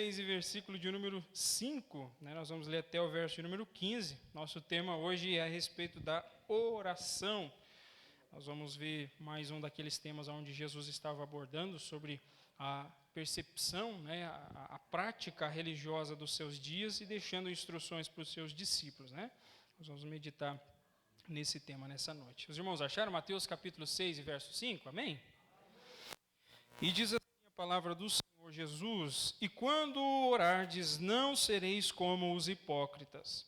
6 e versículo de número 5, né? Nós vamos ler até o verso de número 15. Nosso tema hoje é a respeito da oração. Nós vamos ver mais um daqueles temas onde Jesus estava abordando sobre a percepção, né? a prática religiosa dos seus dias e deixando instruções para os seus discípulos, né? Nós vamos meditar nesse tema nessa noite. Os irmãos acharam Mateus capítulo 6 e verso 5? Amém? E diz assim a palavra do Senhor Jesus: E quando orardes, não sereis como os hipócritas,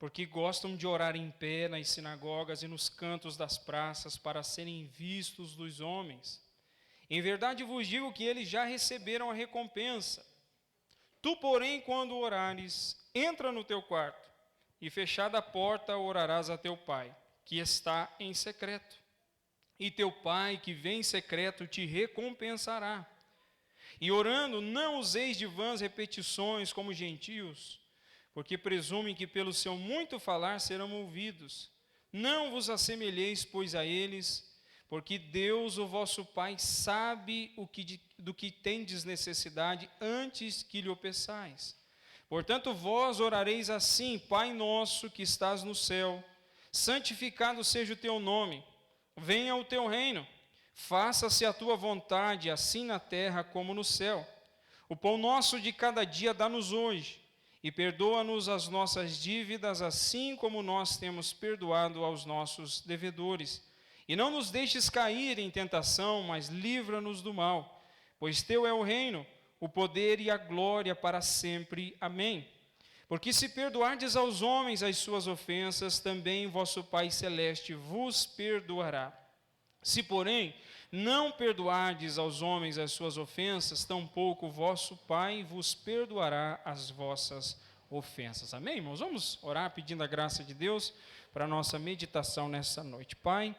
porque gostam de orar em pé nas sinagogas e nos cantos das praças para serem vistos dos homens. Em verdade vos digo que eles já receberam a recompensa. Tu, porém, quando orares, entra no teu quarto, e fechada a porta orarás a teu pai, que está em secreto. E teu pai, que vem em secreto, te recompensará. E orando, não useis de vãs repetições como gentios, porque presumem que pelo seu muito falar serão ouvidos. Não vos assemelheis, pois, a eles, porque Deus, o vosso Pai, sabe do que tendes necessidade antes que lhe o peçais. Portanto, vós orareis assim: Pai nosso que estás no céu, santificado seja o teu nome, venha o teu reino, faça-se a tua vontade, assim na terra como no céu. O pão nosso de cada dia dá-nos hoje, e perdoa-nos as nossas dívidas, assim como nós temos perdoado aos nossos devedores. E não nos deixes cair em tentação, mas livra-nos do mal, pois teu é o reino, o poder e a glória para sempre. Amém. Porque se perdoardes aos homens as suas ofensas, também vosso Pai Celeste vos perdoará. Se, porém, não perdoardes aos homens as suas ofensas, tampouco vosso Pai vos perdoará as vossas ofensas. Amém, irmãos? Vamos orar pedindo a graça de Deus para a nossa meditação nessa noite. Pai,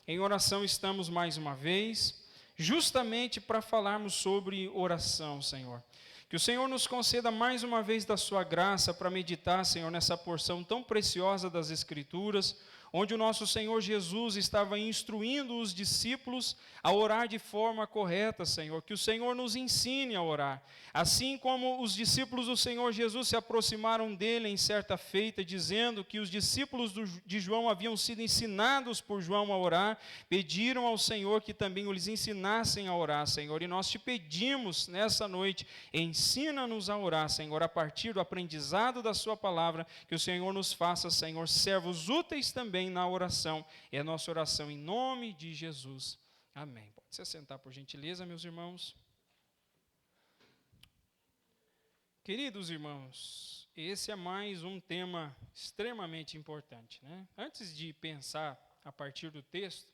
em oração estamos mais uma vez, justamente para falarmos sobre oração, Senhor. Que o Senhor nos conceda mais uma vez da sua graça para meditar, Senhor, nessa porção tão preciosa das Escrituras, onde o nosso Senhor Jesus estava instruindo os discípulos a orar de forma correta, Senhor. Que o Senhor nos ensine a orar. Assim como os discípulos do Senhor Jesus se aproximaram dele em certa feita, dizendo que os discípulos de João haviam sido ensinados por João a orar, pediram ao Senhor que também lhes ensinassem a orar, Senhor. E nós te pedimos nessa noite, ensina-nos a orar, Senhor, a partir do aprendizado da sua palavra, que o Senhor nos faça, Senhor, servos úteis também na oração. É a nossa oração em nome de Jesus. Amém. Pode se sentar, por gentileza, meus irmãos. Queridos irmãos, esse é mais um tema extremamente importante, né? Antes de pensar a partir do texto,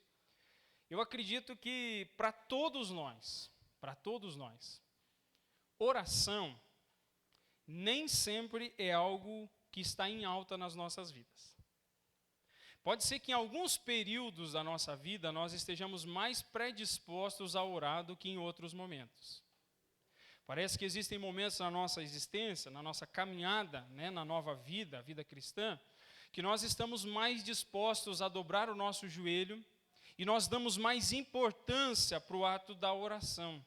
eu acredito que para todos nós, oração nem sempre é algo que está em alta nas nossas vidas. Pode ser que em alguns períodos da nossa vida nós estejamos mais predispostos a orar do que em outros momentos. Parece que existem momentos na nossa existência, na nossa caminhada, né, na nova vida, a vida cristã, que nós estamos mais dispostos a dobrar o nosso joelho e nós damos mais importância para o ato da oração.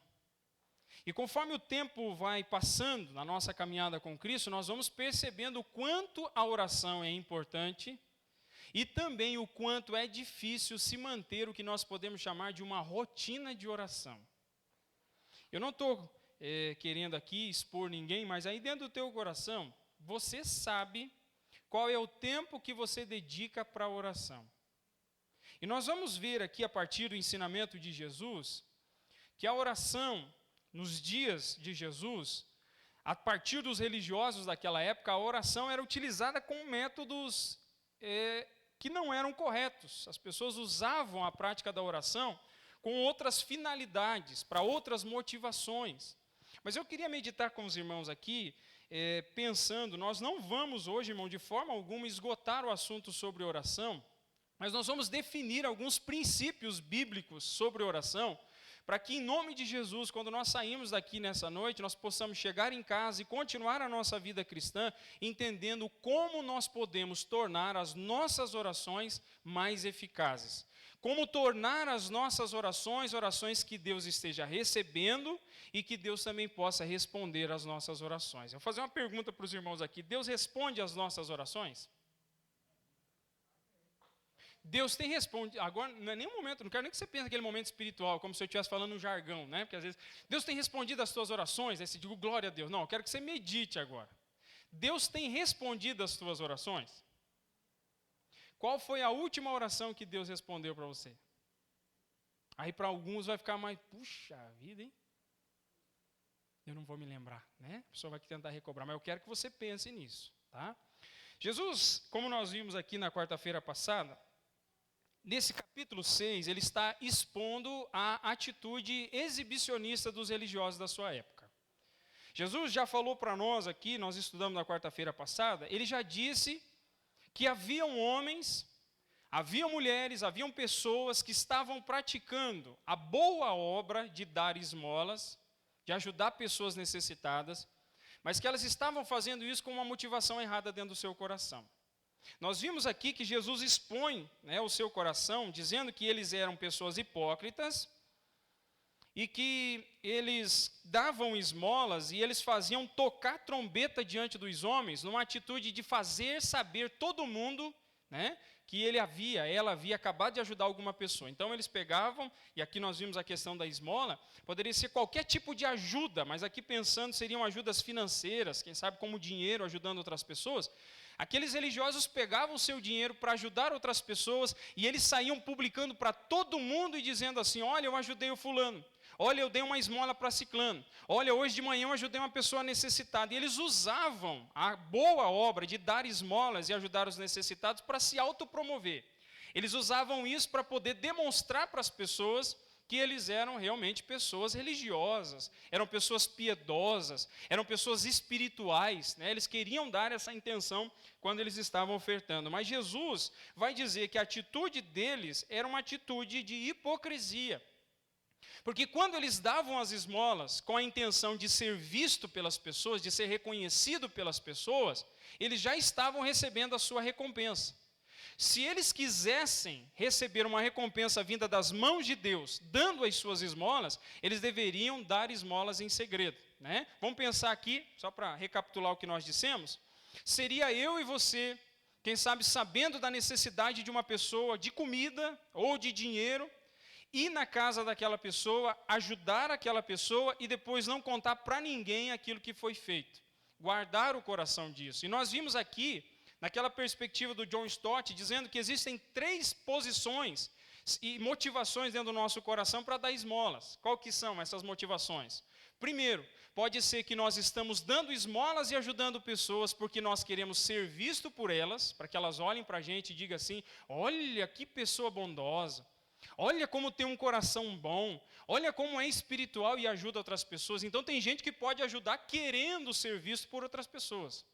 E conforme o tempo vai passando na nossa caminhada com Cristo, nós vamos percebendo o quanto a oração é importante e também o quanto é difícil se manter o que nós podemos chamar de uma rotina de oração. Eu não estou querendo aqui expor ninguém, mas aí dentro do teu coração, você sabe qual é o tempo que você dedica para a oração. E nós vamos ver aqui, a partir do ensinamento de Jesus, que a oração, nos dias de Jesus, a partir dos religiosos daquela época, a oração era utilizada com métodos que não eram corretos. As pessoas usavam a prática da oração com outras finalidades, para outras motivações. Mas eu queria meditar com os irmãos aqui, pensando, nós não vamos hoje, irmão, de forma alguma esgotar o assunto sobre oração, mas nós vamos definir alguns princípios bíblicos sobre oração, para que em nome de Jesus, quando nós saímos daqui nessa noite, nós possamos chegar em casa e continuar a nossa vida cristã, entendendo como nós podemos tornar as nossas orações mais eficazes. como tornar as nossas orações, orações que Deus esteja recebendo e que Deus também possa responder às nossas orações. Eu vou fazer uma pergunta para os irmãos aqui. Deus responde às nossas orações? Deus tem respondido, agora não é nenhum momento, não quero nem que você pense naquele momento espiritual, como se eu estivesse falando um jargão, né? Porque às vezes, Deus tem respondido às tuas orações, aí você digo glória a Deus. Não, eu quero que você medite agora. Deus tem respondido às tuas orações? Qual foi a última oração que Deus respondeu para você? Aí para alguns vai ficar mais, puxa vida, hein? Eu não vou me lembrar, né? A pessoa vai tentar recobrar, mas eu quero que você pense nisso, tá? Jesus, como nós vimos aqui na quarta-feira passada, nesse capítulo 6, ele está expondo a atitude exibicionista dos religiosos da sua época. Jesus já falou para nós aqui, nós estudamos na quarta-feira passada, ele já disse que haviam homens, haviam mulheres, haviam pessoas que estavam praticando a boa obra de dar esmolas, de ajudar pessoas necessitadas, mas que elas estavam fazendo isso com uma motivação errada dentro do seu coração. Nós vimos aqui que Jesus expõe, né, o seu coração, dizendo que eles eram pessoas hipócritas e que eles davam esmolas e eles faziam tocar trombeta diante dos homens, numa atitude de fazer saber todo mundo, né, que ela havia acabado de ajudar alguma pessoa. Então eles pegavam, e aqui nós vimos a questão da esmola, poderia ser qualquer tipo de ajuda, mas aqui pensando seriam ajudas financeiras, quem sabe como dinheiro ajudando outras pessoas. Aqueles religiosos pegavam o seu dinheiro para ajudar outras pessoas e eles saíam publicando para todo mundo e dizendo assim: olha, eu ajudei o fulano, olha, eu dei uma esmola para ciclano, olha, hoje de manhã eu ajudei uma pessoa necessitada. E eles usavam a boa obra de dar esmolas e ajudar os necessitados para se autopromover. Eles usavam isso para poder demonstrar para as pessoas que eles eram realmente pessoas religiosas, eram pessoas piedosas, eram pessoas espirituais, né? Eles queriam dar essa intenção quando eles estavam ofertando. Mas Jesus vai dizer que a atitude deles era uma atitude de hipocrisia. Porque quando eles davam as esmolas com a intenção de ser visto pelas pessoas, de ser reconhecido pelas pessoas, eles já estavam recebendo a sua recompensa. Se eles quisessem receber uma recompensa vinda das mãos de Deus, dando as suas esmolas, eles deveriam dar esmolas em segredo, né? Vamos pensar aqui, só para recapitular o que nós dissemos, seria eu e você, quem sabe sabendo da necessidade de uma pessoa de comida ou de dinheiro, ir na casa daquela pessoa, ajudar aquela pessoa e depois não contar para ninguém aquilo que foi feito. Guardar o coração disso. E nós vimos aqui, naquela perspectiva do John Stott, dizendo que existem 3 posições e motivações dentro do nosso coração para dar esmolas. Qual que são essas motivações? Primeiro, pode ser que nós estamos dando esmolas e ajudando pessoas porque nós queremos ser visto por elas, para que elas olhem para a gente e digam assim: olha que pessoa bondosa, olha como tem um coração bom, olha como é espiritual e ajuda outras pessoas. Então tem gente que pode ajudar querendo ser visto por outras pessoas.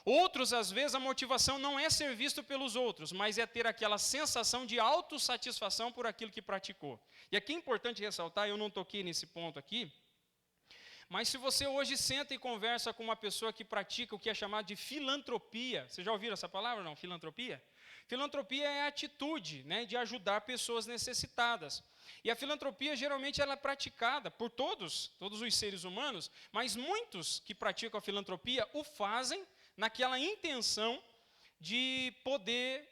Outros, às vezes, a motivação não é ser visto pelos outros, mas é ter aquela sensação de autossatisfação por aquilo que praticou. E aqui é importante ressaltar, eu não toquei nesse ponto aqui, mas se você hoje senta e conversa com uma pessoa que pratica o que é chamado de filantropia, vocês já ouviram essa palavra, não? Filantropia? Filantropia é a atitude, né, de ajudar pessoas necessitadas. E a filantropia, geralmente, ela é praticada por todos os seres humanos, mas muitos que praticam a filantropia o fazem naquela intenção de poder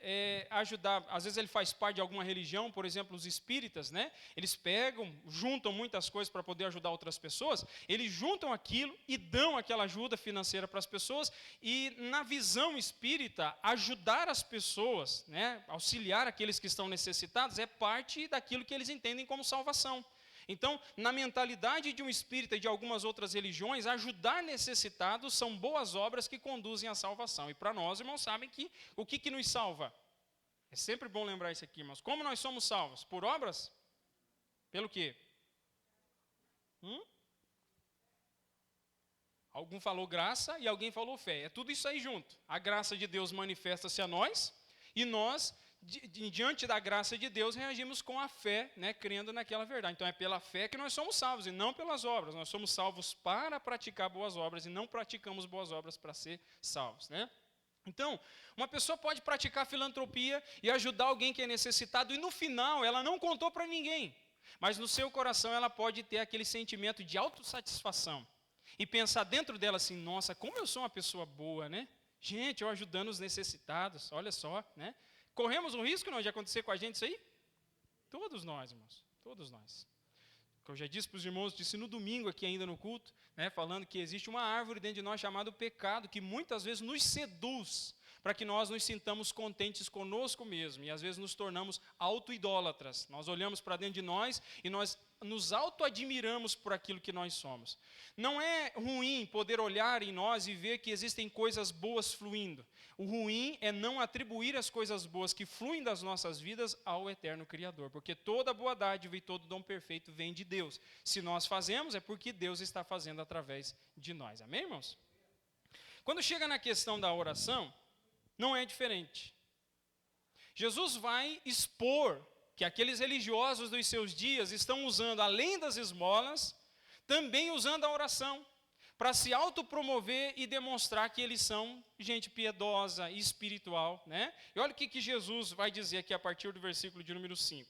ajudar. Às vezes ele faz parte de alguma religião, por exemplo, os espíritas, né? Eles pegam, juntam muitas coisas para poder ajudar outras pessoas, eles juntam aquilo e dão aquela ajuda financeira para as pessoas, e na visão espírita, ajudar as pessoas, né? Auxiliar aqueles que estão necessitados, é parte daquilo que eles entendem como salvação. Então, na mentalidade de um espírita e de algumas outras religiões, ajudar necessitados são boas obras que conduzem à salvação. E para nós, irmãos, sabem que o que nos salva? É sempre bom lembrar isso aqui, irmãos. Como nós somos salvos? Por obras? Pelo quê? Algum falou graça e alguém falou fé. É tudo isso aí junto. A graça de Deus manifesta-se a nós e nós, diante da graça de Deus, reagimos com a fé, né, crendo naquela verdade. Então é pela fé que nós somos salvos e não pelas obras. Nós somos salvos para praticar boas obras e não praticamos boas obras para ser salvos, né? Então, uma pessoa pode praticar filantropia e ajudar alguém que é necessitado, e no final ela não contou para ninguém, mas no seu coração ela pode ter aquele sentimento de autossatisfação e pensar dentro dela assim: nossa, como eu sou uma pessoa boa, né? Gente, eu ajudando os necessitados, olha só, né? Corremos um risco não de acontecer com a gente isso aí? Todos nós, irmãos, todos nós. Eu já disse para os irmãos, disse no domingo aqui ainda no culto, né, falando que existe uma árvore dentro de nós chamada pecado, que muitas vezes nos seduz para que nós nos sintamos contentes conosco mesmo, e às vezes nos tornamos auto-idólatras. Nós olhamos para dentro de nós e nós nos auto-admiramos por aquilo que nós somos. Não é ruim poder olhar em nós e ver que existem coisas boas fluindo. O ruim é não atribuir as coisas boas que fluem das nossas vidas ao eterno Criador, porque toda boa dádiva e todo dom perfeito vem de Deus. Se nós fazemos, é porque Deus está fazendo através de nós. Amém, irmãos? Quando chega na questão da oração, não é diferente. Jesus vai expor que aqueles religiosos dos seus dias estão usando, além das esmolas, também usando a oração, para se autopromover e demonstrar que eles são gente piedosa e espiritual, né? E olha o que Jesus vai dizer aqui a partir do versículo de número 5.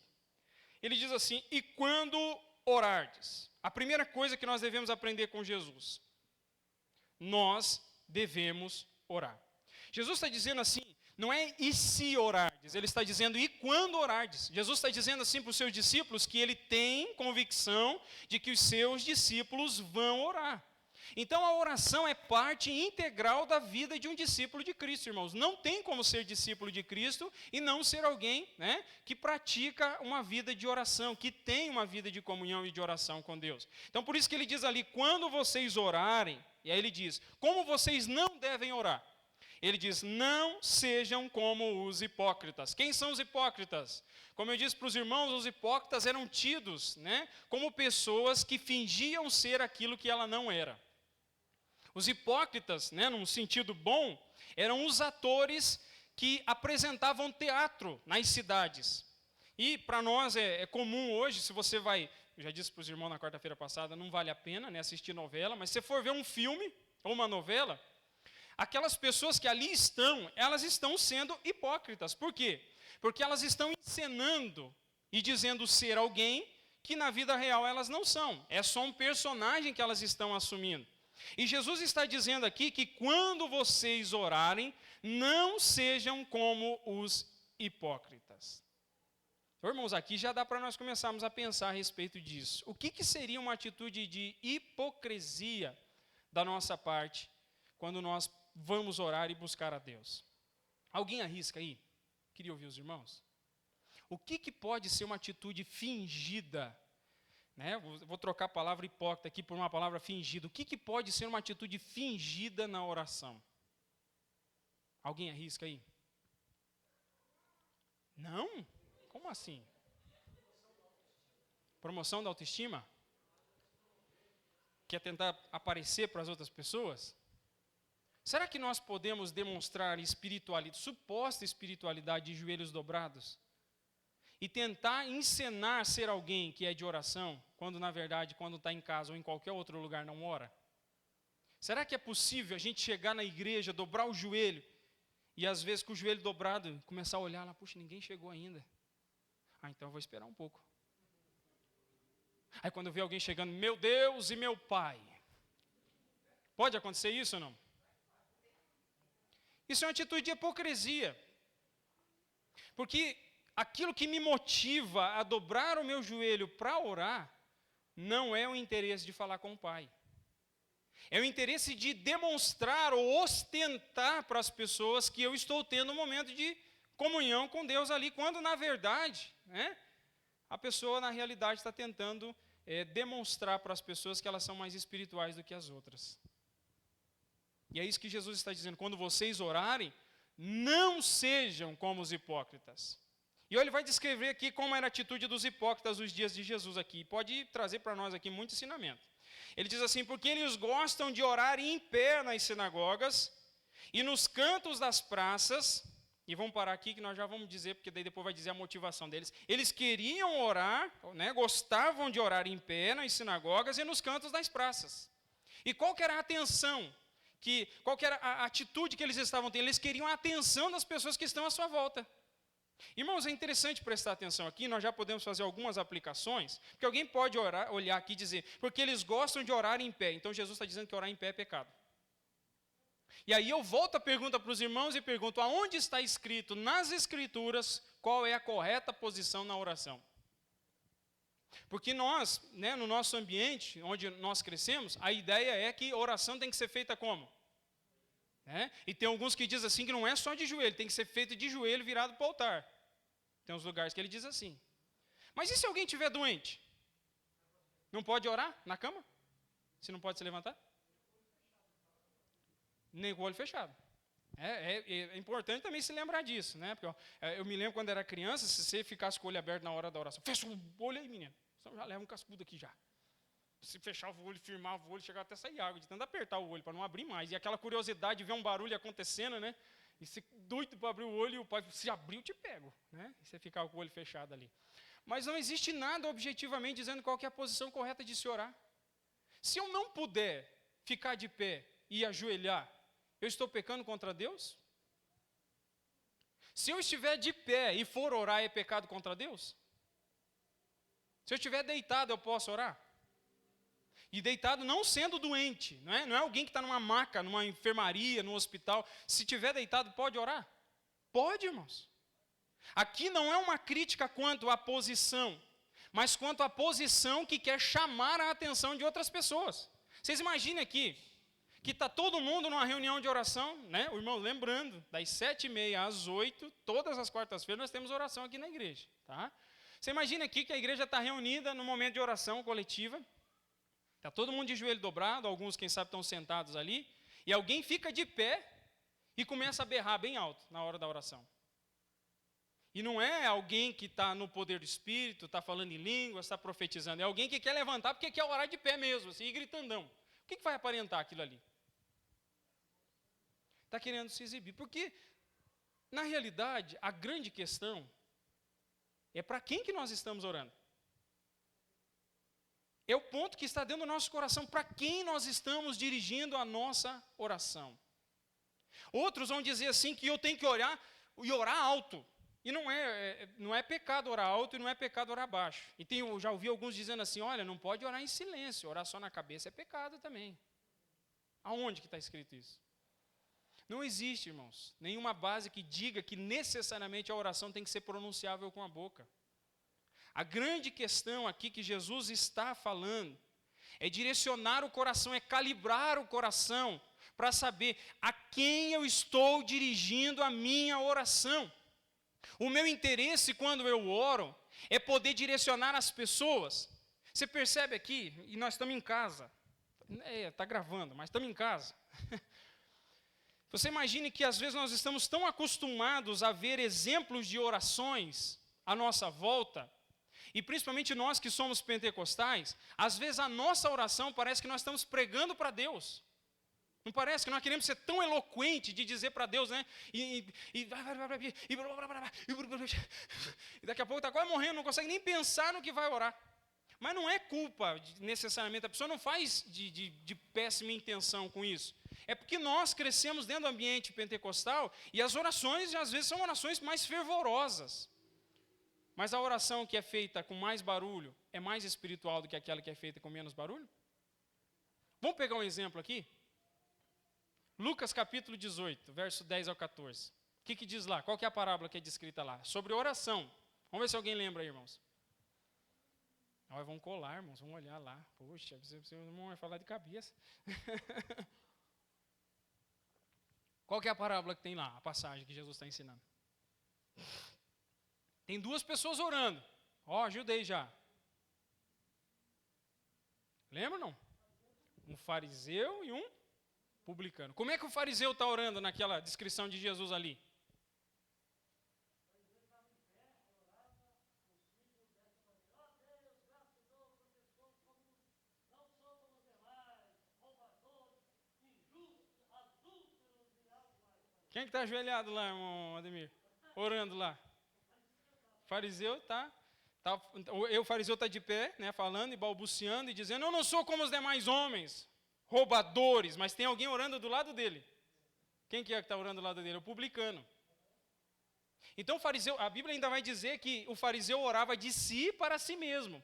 Ele diz assim: e quando orardes? A primeira coisa que nós devemos aprender com Jesus: nós devemos orar. Jesus está dizendo assim, não é e se orardes, ele está dizendo e quando orardes. Jesus está dizendo assim para os seus discípulos que ele tem convicção de que os seus discípulos vão orar. Então a oração é parte integral da vida de um discípulo de Cristo, irmãos. Não tem como ser discípulo de Cristo e não ser alguém, né, que pratica uma vida de oração, que tem uma vida de comunhão e de oração com Deus. Então por isso que ele diz ali, quando vocês orarem, e aí ele diz, como vocês não devem orar? Ele diz, não sejam como os hipócritas. Quem são os hipócritas? Como eu disse para os irmãos, os hipócritas eram tidos, né, como pessoas que fingiam ser aquilo que ela não era. Os hipócritas, né, num sentido bom, eram os atores que apresentavam teatro nas cidades. E para nós é comum hoje, se você vai, eu já disse para os irmãos na quarta-feira passada, não vale a pena, né, assistir novela, mas se você for ver um filme ou uma novela, aquelas pessoas que ali estão, elas estão sendo hipócritas. Por quê? Porque elas estão encenando e dizendo ser alguém que na vida real elas não são. É só um personagem que elas estão assumindo. E Jesus está dizendo aqui que quando vocês orarem, não sejam como os hipócritas. Então, irmãos, aqui já dá para nós começarmos a pensar a respeito disso. O que seria uma atitude de hipocrisia da nossa parte quando nós vamos orar e buscar a Deus? Alguém arrisca aí? Queria ouvir os irmãos. O que pode ser uma atitude fingida? Né? Vou trocar a palavra hipócrita aqui por uma palavra fingida. O que pode ser uma atitude fingida na oração? Alguém arrisca aí? Não? Como assim? Promoção da autoestima? Quer tentar aparecer para as outras pessoas? Será que nós podemos demonstrar espiritualidade, suposta espiritualidade de joelhos dobrados? E tentar encenar ser alguém que é de oração, quando na verdade, quando está em casa ou em qualquer outro lugar, não ora? Será que é possível a gente chegar na igreja, dobrar o joelho, e às vezes com o joelho dobrado, começar a olhar lá, puxa, ninguém chegou ainda. Então eu vou esperar um pouco. Aí quando eu ver alguém chegando, meu Deus e meu Pai. Pode acontecer isso ou não? Isso é uma atitude de hipocrisia. Porque aquilo que me motiva a dobrar o meu joelho para orar, não é o interesse de falar com o Pai. É o interesse de demonstrar ou ostentar para as pessoas que eu estou tendo um momento de comunhão com Deus ali, quando na verdade, né, a pessoa na realidade está tentando demonstrar para as pessoas que elas são mais espirituais do que as outras. E é isso que Jesus está dizendo, quando vocês orarem, não sejam como os hipócritas. E ele vai descrever aqui como era a atitude dos hipócritas nos dias de Jesus aqui. Pode trazer para nós aqui muito ensinamento. Ele diz assim, porque eles gostam de orar em pé nas sinagogas e nos cantos das praças. E vamos parar aqui que nós já vamos dizer, porque daí depois vai dizer a motivação deles. Eles queriam orar, né, gostavam de orar em pé nas sinagogas e nos cantos das praças. E qual que era a atenção qual que era a atitude que eles estavam tendo? Eles queriam a atenção das pessoas que estão à sua volta. Irmãos, é interessante prestar atenção aqui, nós já podemos fazer algumas aplicações, porque alguém pode olhar aqui e dizer, porque eles gostam de orar em pé, então Jesus está dizendo que orar em pé é pecado. E aí eu volto a pergunta para os irmãos e pergunto, aonde está escrito nas Escrituras qual é a correta posição na oração? Porque nós, no nosso ambiente, onde nós crescemos, a ideia é que oração tem que ser feita como? E tem alguns que dizem assim que não é só de joelho, tem que ser feito de joelho virado para o altar. Tem uns lugares que ele diz assim. Mas e se alguém estiver doente? Não pode orar na cama? Se não pode se levantar? Nem com o olho fechado. É importante também se lembrar disso, né? Porque eu me lembro quando era criança, se você ficasse com o olho aberto na hora da oração, fecha o olho aí, menino. Senão já leva um cascudo aqui já. Se fechava o olho, firmava o olho, chegava até a sair água, de tanto apertar o olho para não abrir mais. E aquela curiosidade de ver um barulho acontecendo, né? E você doido para abrir o olho e o pai, se abriu, eu te pego, né? E você ficava com o olho fechado ali. Mas não existe nada objetivamente dizendo qual que é a posição correta de se orar. Se eu não puder ficar de pé e ajoelhar, eu estou pecando contra Deus? Se eu estiver de pé e for orar, é pecado contra Deus? Se eu estiver deitado, eu posso orar? E deitado não sendo doente, não é alguém que está numa maca, numa enfermaria, num hospital. Se estiver deitado, pode orar? Pode, irmãos. Aqui não é uma crítica quanto à posição, mas quanto à posição que quer chamar a atenção de outras pessoas. Vocês imaginem aqui, que está todo mundo numa reunião de oração, né? O irmão, lembrando, das 7h30 às 8h, todas as quartas-feiras nós temos oração aqui na igreja, tá? Você imagina aqui que a igreja está reunida no momento de oração coletiva, está todo mundo de joelho dobrado, alguns, quem sabe, estão sentados ali, e alguém fica de pé e começa a berrar bem alto na hora da oração. E não é alguém que está no poder do Espírito, está falando em línguas, está profetizando, é alguém que quer levantar porque quer orar de pé mesmo, assim, e gritandão. O que vai aparentar aquilo ali? Está querendo se exibir. Porque, na realidade, a grande questão é para quem que nós estamos orando. É o ponto que está dentro do nosso coração, para quem nós estamos dirigindo a nossa oração. Outros vão dizer assim que eu tenho que orar e orar alto. E não é pecado orar alto e não é pecado orar baixo. E eu já ouvi alguns dizendo assim, olha, não pode orar em silêncio, orar só na cabeça é pecado também. Aonde que está escrito isso? Não existe, irmãos, nenhuma base que diga que necessariamente a oração tem que ser pronunciável com a boca. A grande questão aqui que Jesus está falando é direcionar o coração, é calibrar o coração para saber a quem eu estou dirigindo a minha oração. O meu interesse quando eu oro é poder direcionar as pessoas. Você percebe aqui, e nós estamos em casa, está gravando, mas estamos em casa. Você imagine que às vezes nós estamos tão acostumados a ver exemplos de orações à nossa volta, e principalmente nós que somos pentecostais, às vezes a nossa oração parece que nós estamos pregando para Deus. Não parece que nós queremos ser tão eloquente de dizer para Deus, né? E daqui a pouco está quase morrendo, não consegue nem pensar no que vai orar. Mas não é culpa, necessariamente, a pessoa não faz de péssima intenção com isso. É porque nós crescemos dentro do ambiente pentecostal e as orações, às vezes, são orações mais fervorosas. Mas a oração que é feita com mais barulho é mais espiritual do que aquela que é feita com menos barulho? Vamos pegar um exemplo aqui? Lucas capítulo 18, verso 10 ao 14. O que diz lá? Qual que é a parábola que é descrita lá? Sobre oração. Vamos ver se alguém lembra aí, irmãos. Vamos colar, irmãos, vamos olhar lá. Poxa, você não vai falar de cabeça. Qual que é a parábola que tem lá, a passagem que Jesus está ensinando? Tem duas pessoas orando. Ajudei já. Lembra ou não? Um fariseu e um publicano. Como é que o fariseu está orando naquela descrição de Jesus ali? Quem é que está ajoelhado lá, irmão Ademir? Orando lá. O fariseu o fariseu está de pé, né, falando e balbuciando e dizendo, eu não sou como os demais homens, roubadores, mas tem alguém orando do lado dele. Quem que é que está orando do lado dele? O publicano. Então o fariseu, a Bíblia ainda vai dizer que o fariseu orava de si para si mesmo.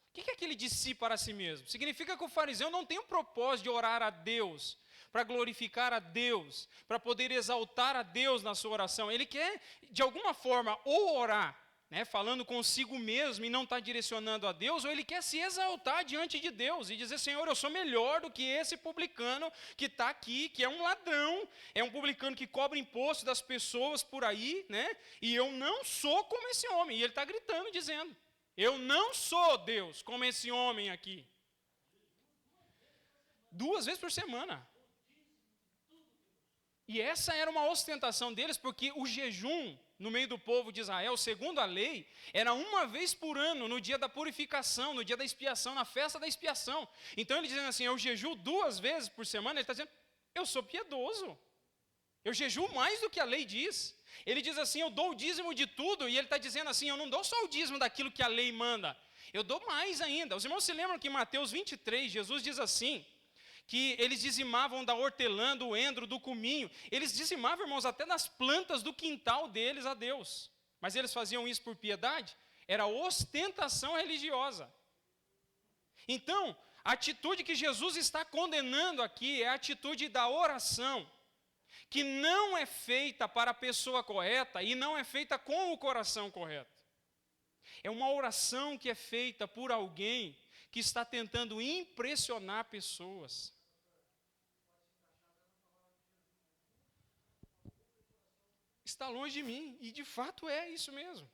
O que é aquele de si para si mesmo? Significa que o fariseu não tem o propósito de orar a Deus, para glorificar a Deus, para poder exaltar a Deus na sua oração. Ele quer, de alguma forma, ou orar, né, falando consigo mesmo e não está direcionando a Deus, ou ele quer se exaltar diante de Deus e dizer, Senhor, eu sou melhor do que esse publicano que está aqui, que é um ladrão, é um publicano que cobra imposto das pessoas por aí, né, e eu não sou como esse homem. E ele está gritando, dizendo, eu não sou Deus como esse homem aqui. 2 vezes por semana. E essa era uma ostentação deles, porque o jejum no meio do povo de Israel, segundo a lei, era 1 vez por ano, no dia da purificação, no dia da expiação, na festa da expiação. Então ele dizendo assim, eu jejuo 2 vezes por semana, ele está dizendo, eu sou piedoso. Eu jejuo mais do que a lei diz. Ele diz assim, eu dou o dízimo de tudo, e ele está dizendo assim, eu não dou só o dízimo daquilo que a lei manda, eu dou mais ainda. Os irmãos se lembram que em Mateus 23, Jesus diz assim, que eles dizimavam da hortelã, do endro, do cominho. Eles dizimavam, irmãos, até das plantas do quintal deles a Deus. Mas eles faziam isso por piedade? Era ostentação religiosa. Então, a atitude que Jesus está condenando aqui é a atitude da oração, que não é feita para a pessoa correta e não é feita com o coração correto. É uma oração que é feita por alguém que está tentando impressionar pessoas. Está longe de mim, e de fato é isso mesmo.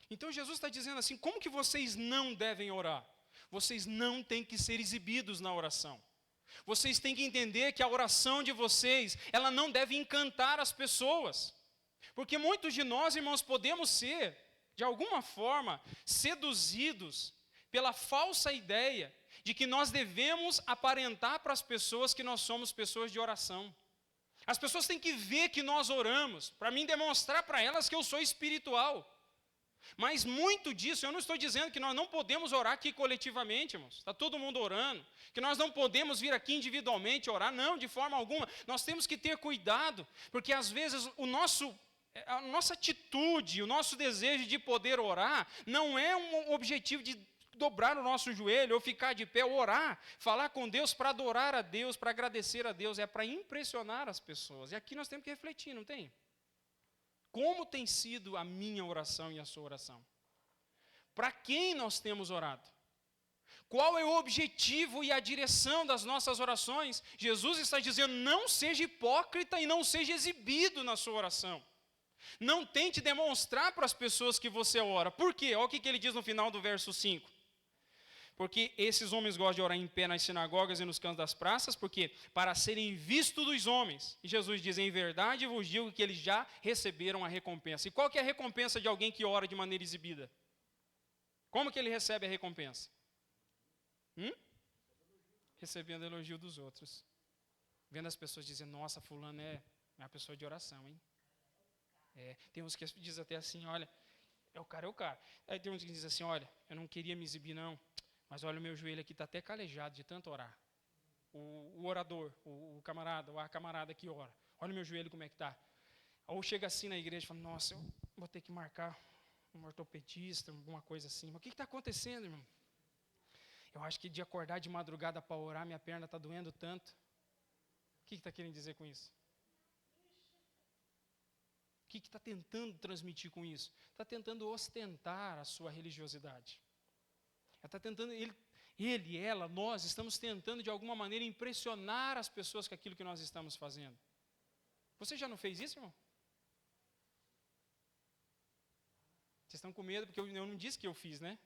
Então Jesus está dizendo assim, como que vocês não devem orar? Vocês não têm que ser exibidos na oração. Vocês têm que entender que a oração de vocês, ela não deve encantar as pessoas. Porque muitos de nós, irmãos, podemos ser, de alguma forma, seduzidos pela falsa ideia de que nós devemos aparentar para as pessoas que nós somos pessoas de oração. As pessoas têm que ver que nós oramos, para mim demonstrar para elas que eu sou espiritual. Mas muito disso, eu não estou dizendo que nós não podemos orar aqui coletivamente, irmãos. Está todo mundo orando. Que nós não podemos vir aqui individualmente orar. Não, de forma alguma. Nós temos que ter cuidado, porque às vezes a nossa atitude, o nosso desejo de poder orar, não é um objetivo de dobrar o nosso joelho, ou ficar de pé, ou orar, falar com Deus para adorar a Deus, para agradecer a Deus, é para impressionar as pessoas. E aqui nós temos que refletir, não tem? Como tem sido a minha oração e a sua oração? Para quem nós temos orado? Qual é o objetivo e a direção das nossas orações? Jesus está dizendo, não seja hipócrita e não seja exibido na sua oração. Não tente demonstrar para as pessoas que você ora. Por quê? Olha o que ele diz no final do verso 5. Porque esses homens gostam de orar em pé nas sinagogas e nos cantos das praças, porque para serem vistos dos homens. E Jesus diz, em verdade vos digo que eles já receberam a recompensa. E qual que é a recompensa de alguém que ora de maneira exibida? Como que ele recebe a recompensa? Recebendo elogio dos outros. Vendo as pessoas dizendo, nossa, fulano é uma pessoa de oração, hein? Tem uns que dizem até assim, olha, é o cara. Aí tem uns que dizem assim, olha, eu não queria me exibir não, mas olha, o meu joelho aqui está até calejado de tanto orar. O orador, o camarada, ou a camarada que ora, olha o meu joelho como é que está. Ou chega assim na igreja e fala, nossa, eu vou ter que marcar um ortopedista, alguma coisa assim. Mas o que está acontecendo, irmão? Eu acho que de acordar de madrugada para orar, minha perna está doendo tanto. O que está querendo dizer com isso? O que está tentando transmitir com isso? Está tentando ostentar a sua religiosidade. Está tentando, ela, nós estamos tentando de alguma maneira impressionar as pessoas com aquilo que nós estamos fazendo. Você já não fez isso, irmão? Vocês estão com medo porque eu não disse que eu fiz, né?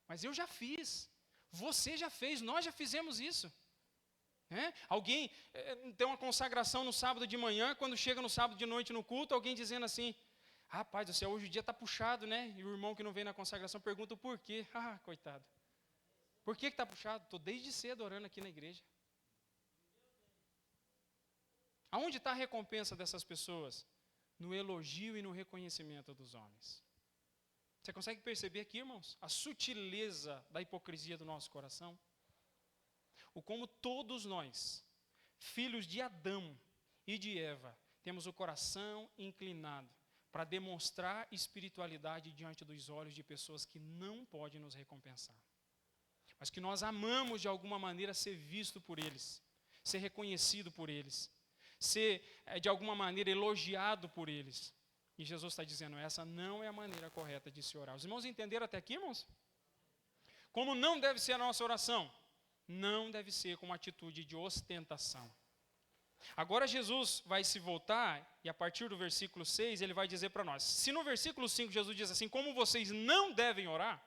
Mas eu já fiz. Você já fez, nós já fizemos isso. Alguém tem uma consagração no sábado de manhã, quando chega no sábado de noite no culto, alguém dizendo assim, rapaz do céu, hoje o dia está puxado, né? E o irmão que não vem na consagração pergunta o porquê. Coitado. Por que está puxado? Estou desde cedo orando aqui na igreja. Aonde está a recompensa dessas pessoas? No elogio e no reconhecimento dos homens. Você consegue perceber aqui, irmãos, a sutileza da hipocrisia do nosso coração? o como todos nós, filhos de Adão e de Eva, temos o coração inclinado para demonstrar espiritualidade diante dos olhos de pessoas que não podem nos recompensar, mas que nós amamos de alguma maneira ser visto por eles, ser reconhecido por eles, ser de alguma maneira elogiado por eles. E Jesus está dizendo, essa não é a maneira correta de se orar. Os irmãos entenderam até aqui, irmãos? Como não deve ser a nossa oração? Não deve ser com uma atitude de ostentação. Agora Jesus vai se voltar, e a partir do versículo 6, ele vai dizer para nós. Se no versículo 5 Jesus diz assim, como vocês não devem orar,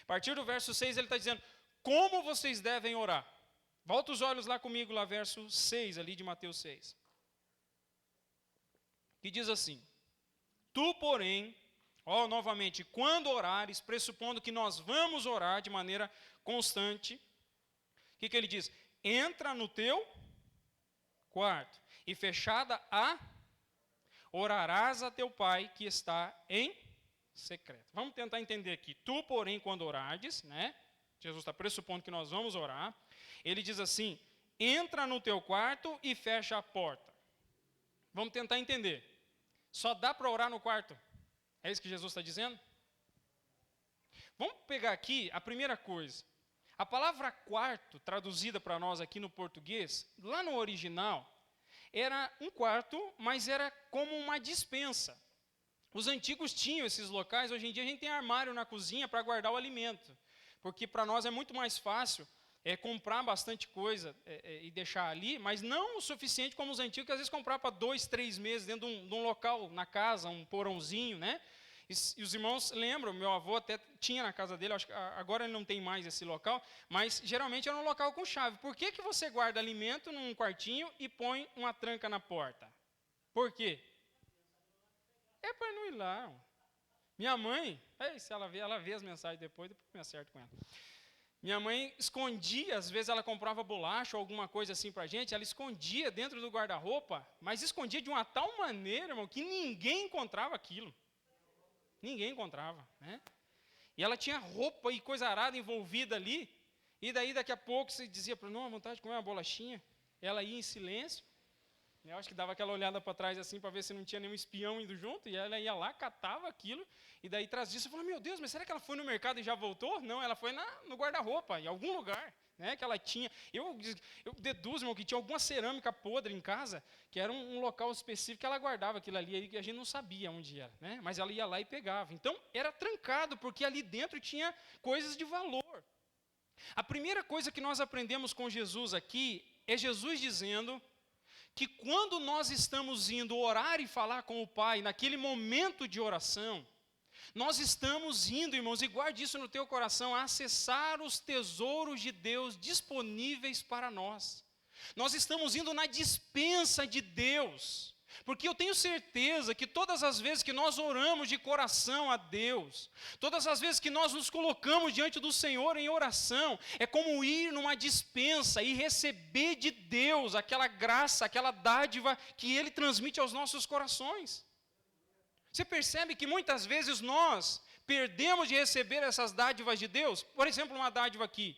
a partir do verso 6 ele está dizendo, como vocês devem orar. Volta os olhos lá comigo, lá verso 6, ali de Mateus 6. Que diz assim, tu, porém, novamente, quando orares, pressupondo que nós vamos orar de maneira constante, o que ele diz? Entra no teu quarto, e fechada orarás a teu pai que está em secreto. Vamos tentar entender aqui. Tu, porém, quando orares, né? Jesus está pressupondo que nós vamos orar. Ele diz assim, entra no teu quarto e fecha a porta. Vamos tentar entender. Só dá para orar no quarto? É isso que Jesus está dizendo? Vamos pegar aqui a primeira coisa. A palavra quarto, traduzida para nós aqui no português, lá no original, era um quarto, mas era como uma despensa. Os antigos tinham esses locais, hoje em dia a gente tem armário na cozinha para guardar o alimento, porque para nós é muito mais fácil comprar bastante coisa e deixar ali, mas não o suficiente como os antigos, que às vezes comprava para 2, 3 meses dentro de um local na casa, um porãozinho, né? E os irmãos lembram, meu avô até tinha na casa dele, acho que agora ele não tem mais esse local, mas geralmente era um local com chave. Por que você guarda alimento num quartinho e põe uma tranca na porta? Por quê? É para não ir lá. Minha mãe, se ela vê as mensagens depois me acerto com ela. Minha mãe escondia, às vezes ela comprava bolacha ou alguma coisa assim para a gente, ela escondia dentro do guarda-roupa, mas escondia de uma tal maneira, irmão, que ninguém encontrava aquilo. Ninguém encontrava, né? E ela tinha roupa e coisa arada envolvida ali, e daí daqui a pouco você dizia para ela, não, vontade de comer uma bolachinha. Ela ia em silêncio, eu acho que dava aquela olhada para trás assim, para ver se não tinha nenhum espião indo junto, e ela ia lá, catava aquilo, e daí trazia isso, e falava, meu Deus, mas será que ela foi no mercado e já voltou? Não, ela foi no guarda-roupa, em algum lugar, né, que ela tinha. Eu deduzo, irmão, que tinha alguma cerâmica podre em casa, que era um local específico que ela guardava aquilo ali, que a gente não sabia onde era, né, mas ela ia lá e pegava. Então, era trancado, porque ali dentro tinha coisas de valor. A primeira coisa que nós aprendemos com Jesus aqui, é Jesus dizendo que quando nós estamos indo orar e falar com o Pai, naquele momento de oração, nós estamos indo, irmãos, e guarde isso no teu coração, a acessar os tesouros de Deus disponíveis para nós. Nós estamos indo na despensa de Deus, porque eu tenho certeza que todas as vezes que nós oramos de coração a Deus, todas as vezes que nós nos colocamos diante do Senhor em oração, é como ir numa despensa e receber de Deus aquela graça, aquela dádiva que Ele transmite aos nossos corações. Você percebe que muitas vezes nós perdemos de receber essas dádivas de Deus? Por exemplo, uma dádiva aqui.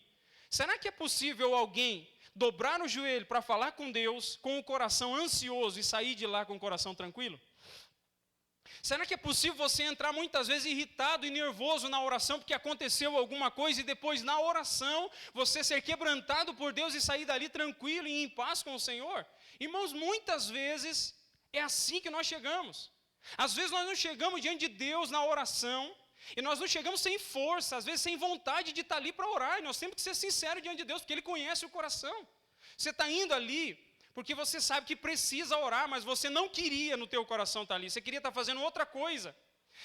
Será que é possível alguém dobrar o joelho para falar com Deus com o coração ansioso e sair de lá com o coração tranquilo? Será que é possível você entrar muitas vezes irritado e nervoso na oração porque aconteceu alguma coisa e depois na oração você ser quebrantado por Deus e sair dali tranquilo e em paz com o Senhor? Irmãos, muitas vezes é assim que nós chegamos. Às vezes nós não chegamos diante de Deus na oração, e nós não chegamos sem força, às vezes sem vontade de estar ali para orar, e nós temos que ser sinceros diante de Deus, porque Ele conhece o coração. Você está indo ali, porque você sabe que precisa orar, mas você não queria no teu coração estar ali, você queria estar fazendo outra coisa.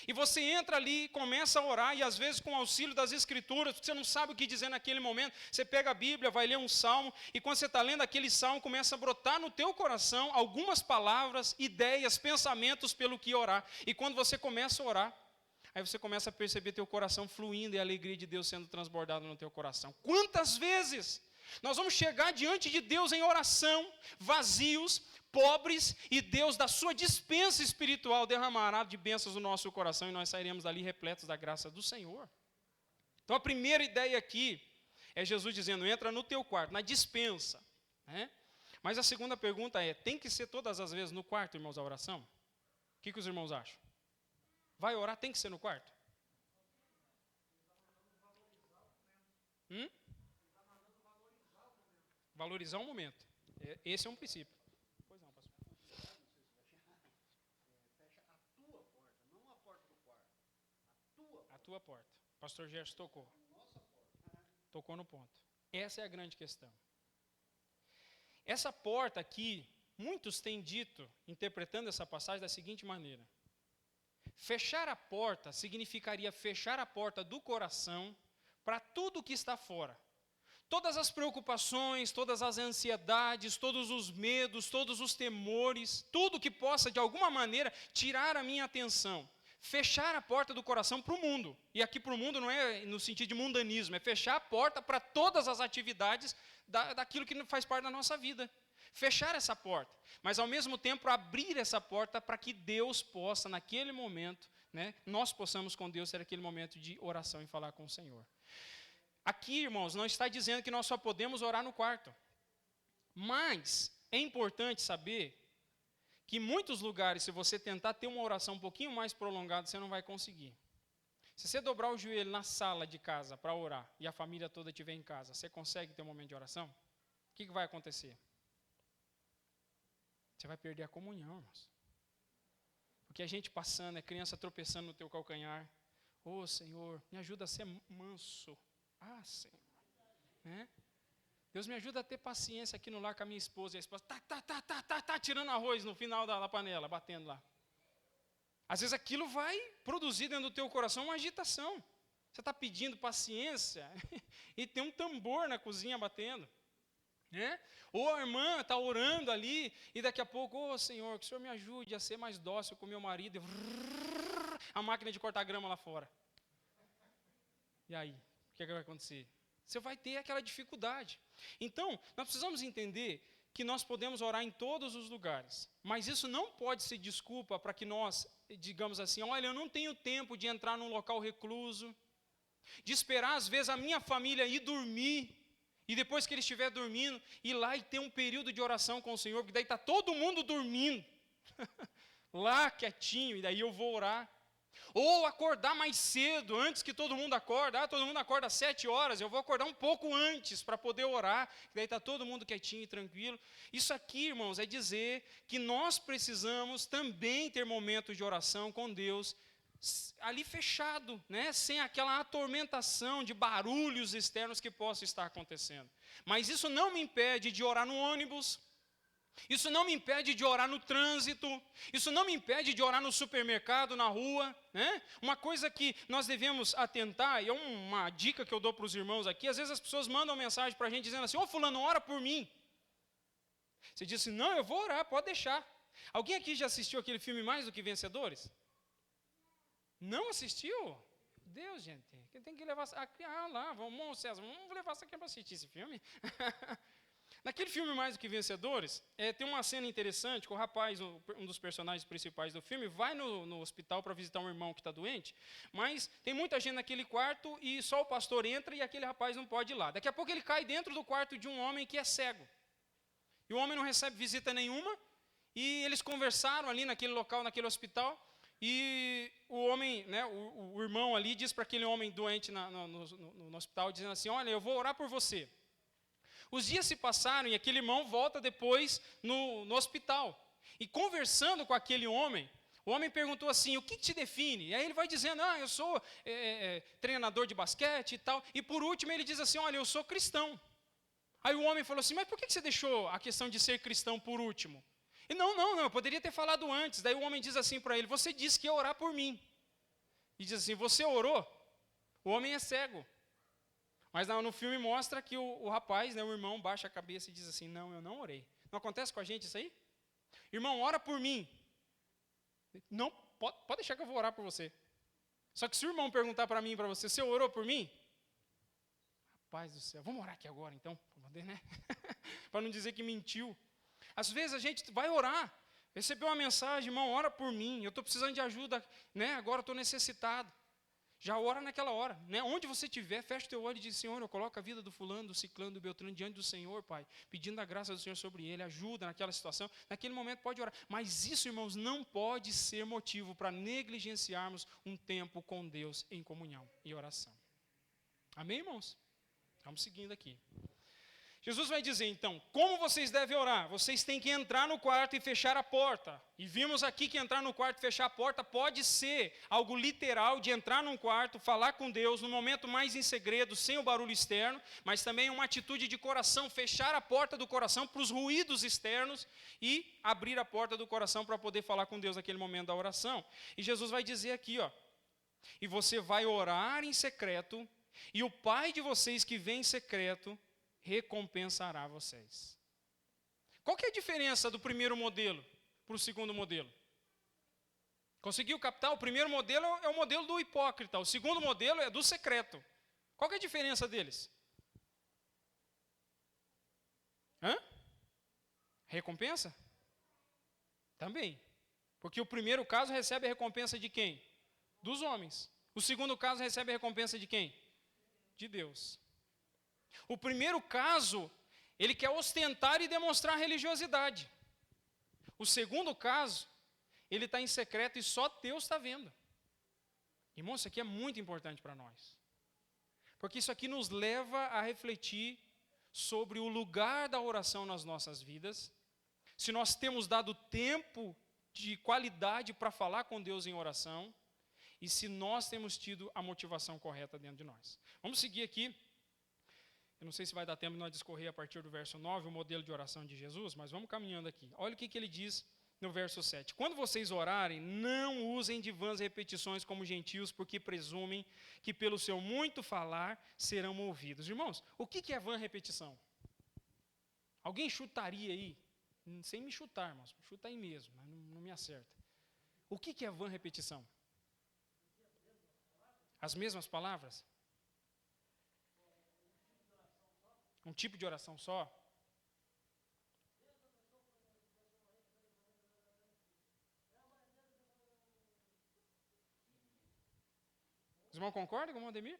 E você entra ali e começa a orar, e às vezes com o auxílio das Escrituras, porque você não sabe o que dizer naquele momento, você pega a Bíblia, vai ler um salmo, e quando você está lendo aquele salmo, começa a brotar no teu coração algumas palavras, ideias, pensamentos pelo que orar. E quando você começa a orar, aí você começa a perceber teu coração fluindo e a alegria de Deus sendo transbordada no teu coração. Quantas vezes nós vamos chegar diante de Deus em oração, vazios, pobres, e Deus, da sua dispensa espiritual, derramará de bênçãos no nosso coração, e nós sairemos dali repletos da graça do Senhor. Então a primeira ideia aqui É Jesus dizendo, entra no teu quarto, na despensa. Né? Mas a segunda pergunta é, tem que ser todas as vezes no quarto, irmãos, a oração? O que os irmãos acham? Vai orar, tem que ser no quarto? Valorizar o momento. Esse é um princípio. Pois não, pastor. A tua porta. Pastor Gerson tocou. Tocou no ponto. Essa é a grande questão. Essa porta aqui, muitos têm dito, interpretando essa passagem da seguinte maneira. Fechar a porta significaria fechar a porta do coração para tudo que está fora. Todas as preocupações, todas as ansiedades, todos os medos, todos os temores, tudo que possa de alguma maneira tirar a minha atenção. Fechar a porta do coração para o mundo. E aqui para o mundo não é no sentido de mundanismo, é fechar a porta para todas as atividades daquilo que faz parte da nossa vida. Fechar essa porta, mas ao mesmo tempo abrir essa porta para que Deus possa, naquele momento, né, nós possamos com Deus ter aquele momento de oração e falar com o Senhor. Aqui, irmãos, não está dizendo que nós só podemos orar no quarto. Mas é importante saber que em muitos lugares, se você tentar ter uma oração um pouquinho mais prolongada, você não vai conseguir. Se você dobrar o joelho na sala de casa para orar e a família toda estiver em casa, você consegue ter um momento de oração? O que vai acontecer? Você vai perder a comunhão, irmãos. Porque a gente passando, é criança tropeçando no teu calcanhar. Ô, Senhor, me ajuda a ser manso. Ah, Senhor. Né? Deus me ajuda a ter paciência aqui no lar com a minha esposa. E a esposa tirando arroz no final da panela, batendo lá. Às vezes aquilo vai produzir dentro do teu coração uma agitação. Você está pedindo paciência e tem um tambor na cozinha batendo. Né? Ou a irmã está orando ali e daqui a pouco, ô Senhor, que o Senhor me ajude a ser mais dócil com meu marido. A máquina de cortar grama lá fora. E aí, o que vai acontecer? Você vai ter aquela dificuldade. Então, nós precisamos entender que nós podemos orar em todos os lugares. Mas isso não pode ser desculpa para que nós, digamos assim, olha, eu não tenho tempo de entrar num local recluso, de esperar às vezes a minha família ir dormir, e depois que ele estiver dormindo, ir lá e ter um período de oração com o Senhor, porque daí está todo mundo dormindo, lá quietinho, e daí eu vou orar. Ou acordar mais cedo, antes que todo mundo acorda. Todo mundo acorda às 7 horas, eu vou acordar um pouco antes para poder orar, e daí está todo mundo quietinho e tranquilo. Isso aqui, irmãos, é dizer que nós precisamos também ter momentos de oração com Deus, ali fechado, né? Sem aquela atormentação de barulhos externos que possa estar acontecendo. Mas isso não me impede de orar no ônibus, isso não me impede de orar no trânsito, isso não me impede de orar no supermercado, na rua. Né? Uma coisa que nós devemos atentar, e é uma dica que eu dou para os irmãos aqui, às vezes as pessoas mandam mensagem para a gente dizendo assim, ô fulano, ora por mim. Você diz assim, não, eu vou orar, pode deixar. Alguém aqui já assistiu aquele filme Mais do que Vencedores? Não assistiu? Deus, gente, tem que levar... lá, vamos, César, vamos levar isso aqui para assistir esse filme. Naquele filme Mais do que Vencedores, tem uma cena interessante que o rapaz, um dos personagens principais do filme, vai no hospital para visitar um irmão que está doente, mas tem muita gente naquele quarto e só o pastor entra e aquele rapaz não pode ir lá. Daqui a pouco ele cai dentro do quarto de um homem que é cego. E o homem não recebe visita nenhuma, e eles conversaram ali naquele local, naquele hospital, e o homem, né, o irmão ali diz para aquele homem doente no hospital, dizendo assim, olha, eu vou orar por você. Os dias se passaram e aquele irmão volta depois no hospital. E conversando com aquele homem, o homem perguntou assim, o que te define? E aí ele vai dizendo, eu sou treinador de basquete e tal. E por último ele diz assim, olha, eu sou cristão. Aí o homem falou assim, mas por que você deixou a questão de ser cristão por último? E não, eu poderia ter falado antes. Daí o homem diz assim para ele, você disse que ia orar por mim. E diz assim, você orou? O homem é cego. Mas no filme mostra que o rapaz, né, o irmão, baixa a cabeça e diz assim, não, eu não orei. Não acontece com a gente isso aí? Irmão, ora por mim. Não, pode deixar que eu vou orar por você. Só que se o irmão perguntar para mim e para você, você orou por mim? Rapaz do céu, vamos orar aqui agora então, para poder, né? Para não dizer que mentiu. Às vezes a gente vai orar, recebeu uma mensagem, irmão, ora por mim, eu estou precisando de ajuda, né? Agora eu estou necessitado. Já ora naquela hora, né? Onde você estiver, fecha o teu olho e diz, Senhor, eu coloco a vida do fulano, do ciclano, do beltrano diante do Senhor, Pai, pedindo a graça do Senhor sobre ele, ajuda naquela situação. Naquele momento pode orar. Mas isso, irmãos, não pode ser motivo para negligenciarmos um tempo com Deus em comunhão e oração. Amém, irmãos? Vamos seguindo aqui. Jesus vai dizer, então, como vocês devem orar? Vocês têm que entrar no quarto e fechar a porta. E vimos aqui que entrar no quarto e fechar a porta pode ser algo literal de entrar num quarto, falar com Deus no momento mais em segredo, sem o barulho externo, mas também uma atitude de coração, fechar a porta do coração para os ruídos externos e abrir a porta do coração para poder falar com Deus naquele momento da oração. E Jesus vai dizer aqui, ó, e você vai orar em secreto, e o Pai de vocês que vem em secreto recompensará vocês. Qual que é a diferença do primeiro modelo para o segundo modelo? Conseguiu captar? O primeiro modelo é o modelo do hipócrita, o segundo modelo é do secreto. Qual que é a diferença deles? Recompensa? Também. Porque o primeiro caso recebe a recompensa de quem? Dos homens. O segundo caso recebe a recompensa de quem? De Deus. O primeiro caso, ele quer ostentar e demonstrar religiosidade. O segundo caso, ele está em secreto e só Deus está vendo. Irmão, isso aqui é muito importante para nós. Porque isso aqui nos leva a refletir sobre o lugar da oração nas nossas vidas. Se nós temos dado tempo de qualidade para falar com Deus em oração. E se nós temos tido a motivação correta dentro de nós. Vamos seguir aqui. Eu não sei se vai dar tempo de nós discorrer a partir do verso 9, o modelo de oração de Jesus, mas vamos caminhando aqui. Olha o que ele diz no verso 7. Quando vocês orarem, não usem de vãs repetições como gentios, porque presumem que pelo seu muito falar serão ouvidos. Irmãos, o que é vã repetição? Alguém chutaria aí? Sem me chutar, irmãos. Chuta aí mesmo, mas não me acerta. O que é vã repetição? As mesmas palavras? Um tipo de oração só? Os irmãos concordam com o irmão Ademir?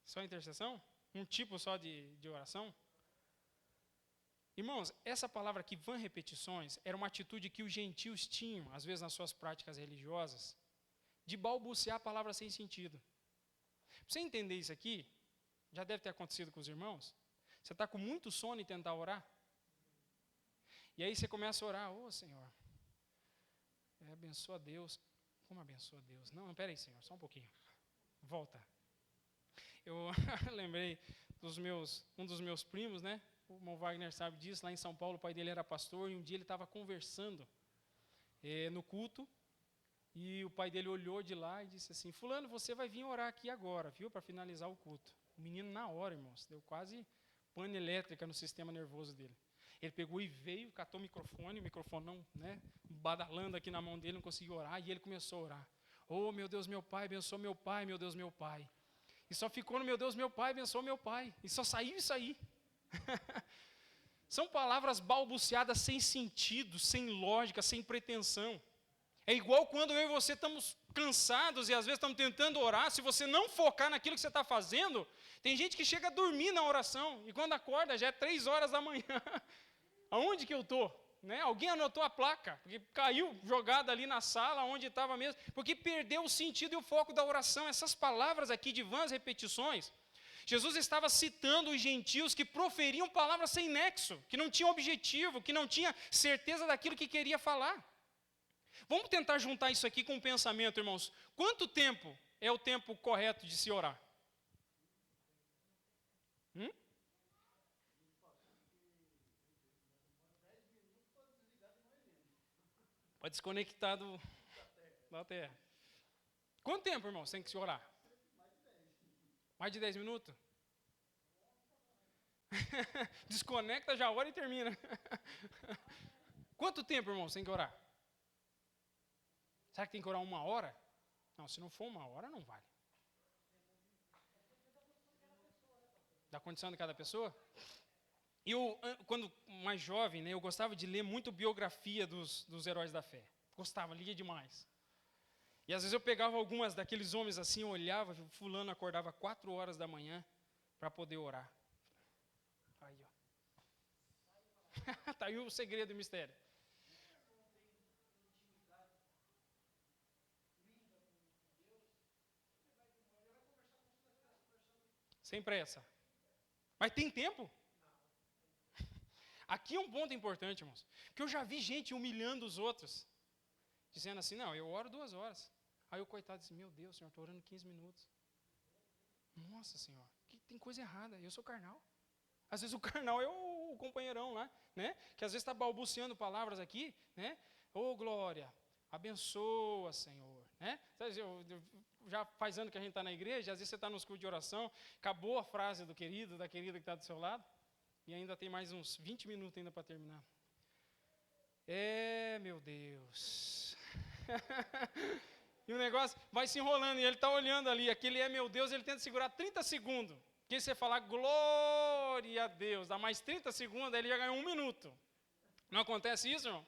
Só intercessão? Um tipo só de oração? Irmãos, essa palavra aqui, vã repetições, era uma atitude que os gentios tinham, às vezes nas suas práticas religiosas, de balbuciar palavras sem sentido. Para você entender isso aqui, já deve ter acontecido com os irmãos. Você está com muito sono e tentar orar. E aí você começa a orar, ô Senhor, abençoa Deus. Como abençoa Deus? Não, peraí, Senhor, só um pouquinho. Volta. Eu lembrei um dos meus primos, né? O irmão Wagner sabe disso, lá em São Paulo, o pai dele era pastor, e um dia ele estava conversando no culto, e o pai dele olhou de lá e disse assim, fulano, você vai vir orar aqui agora, viu, para finalizar o culto. O menino na hora, irmãos, deu quase pane elétrica no sistema nervoso dele. Ele pegou e veio, catou o microfone não, né, badalando aqui na mão dele, não conseguiu orar, e ele começou a orar. Oh, meu Deus, meu pai, abençoa meu pai, meu Deus, meu pai. E só ficou no meu Deus, meu pai, abençoa meu pai. E só saiu isso aí. São palavras balbuciadas sem sentido, sem lógica, sem pretensão. É igual quando eu e você estamos cansados e às vezes estamos tentando orar, se você não focar naquilo que você está fazendo, tem gente que chega a dormir na oração, e quando acorda já é 3 horas da manhã. Aonde que eu estou? Né? Alguém anotou a placa, porque caiu jogada ali na sala, onde estava mesmo, porque perdeu o sentido e o foco da oração. Essas palavras aqui de vãs repetições, Jesus estava citando os gentios que proferiam palavras sem nexo, que não tinham objetivo, que não tinham certeza daquilo que queria falar. Vamos tentar juntar isso aqui com um pensamento, irmãos. Quanto tempo é o tempo correto de se orar? Pode desconectar da terra. Quanto tempo, irmãos, tem que se orar? Mais de 10 minutos? Desconecta, já ora e termina. Quanto tempo, irmãos, tem que orar? Será que tem que orar 1 hora? Não, se não for 1 hora, não vale. Da condição de cada pessoa? Eu, quando mais jovem, né, eu gostava de ler muito biografia dos heróis da fé. Gostava, lia demais. E às vezes eu pegava algumas daqueles homens assim, eu olhava, fulano acordava 4 horas da manhã para poder orar. Aí, ó. Está aí o segredo e o mistério. Sem pressa. Mas tem tempo? Aqui é um ponto importante, irmãos. Que eu já vi gente humilhando os outros. Dizendo assim, não, eu oro 2 horas. Aí o coitado disse, meu Deus, senhor, estou orando 15 minutos. Nossa, senhor, tem coisa errada, eu sou carnal. Às vezes o carnal é o companheirão lá, né? Que às vezes está balbuciando palavras aqui, né? Ô, glória, abençoa, Senhor, né? Já faz ano que a gente está na igreja, às vezes você está nos cultos de oração, acabou a frase do querido, da querida que está do seu lado, e ainda tem mais uns 20 minutos ainda para terminar. Meu Deus. E o negócio vai se enrolando, e ele está olhando ali, aquele meu Deus, ele tenta segurar 30 segundos. Porque você falar glória a Deus, dá mais 30 segundos, aí ele já ganhou 1 minuto. Não acontece isso, irmão?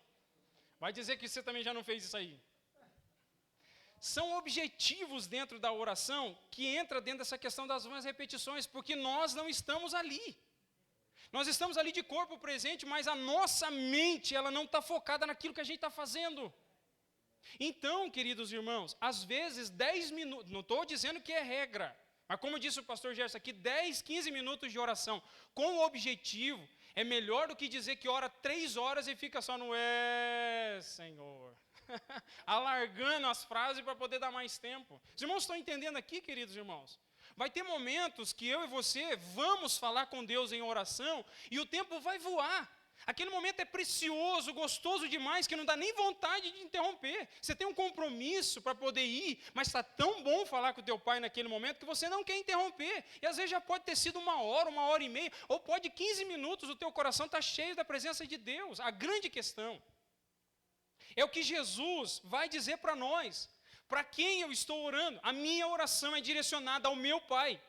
Vai dizer que você também já não fez isso aí. São objetivos dentro da oração que entra dentro dessa questão das várias repetições, porque nós não estamos ali. Nós estamos ali de corpo presente, mas a nossa mente, ela não está focada naquilo que a gente está fazendo. Então, queridos irmãos, às vezes 10 minutos, não estou dizendo que é regra, mas como disse o pastor Gerson aqui, 10, 15 minutos de oração com o objetivo é melhor do que dizer que ora 3 horas e fica só no Senhor. Alargando as frases para poder dar mais tempo. Os irmãos estão entendendo aqui, queridos irmãos? Vai ter momentos que eu e você vamos falar com Deus em oração e o tempo vai voar. Aquele momento é precioso, gostoso demais, que não dá nem vontade de interromper. Você tem um compromisso para poder ir, mas está tão bom falar com o teu pai naquele momento que você não quer interromper. E às vezes já pode ter sido 1 hora e meia, ou pode 15 minutos, o teu coração está cheio da presença de Deus. A grande questão é o que Jesus vai dizer para nós. Para quem eu estou orando? A minha oração é direcionada ao meu Pai.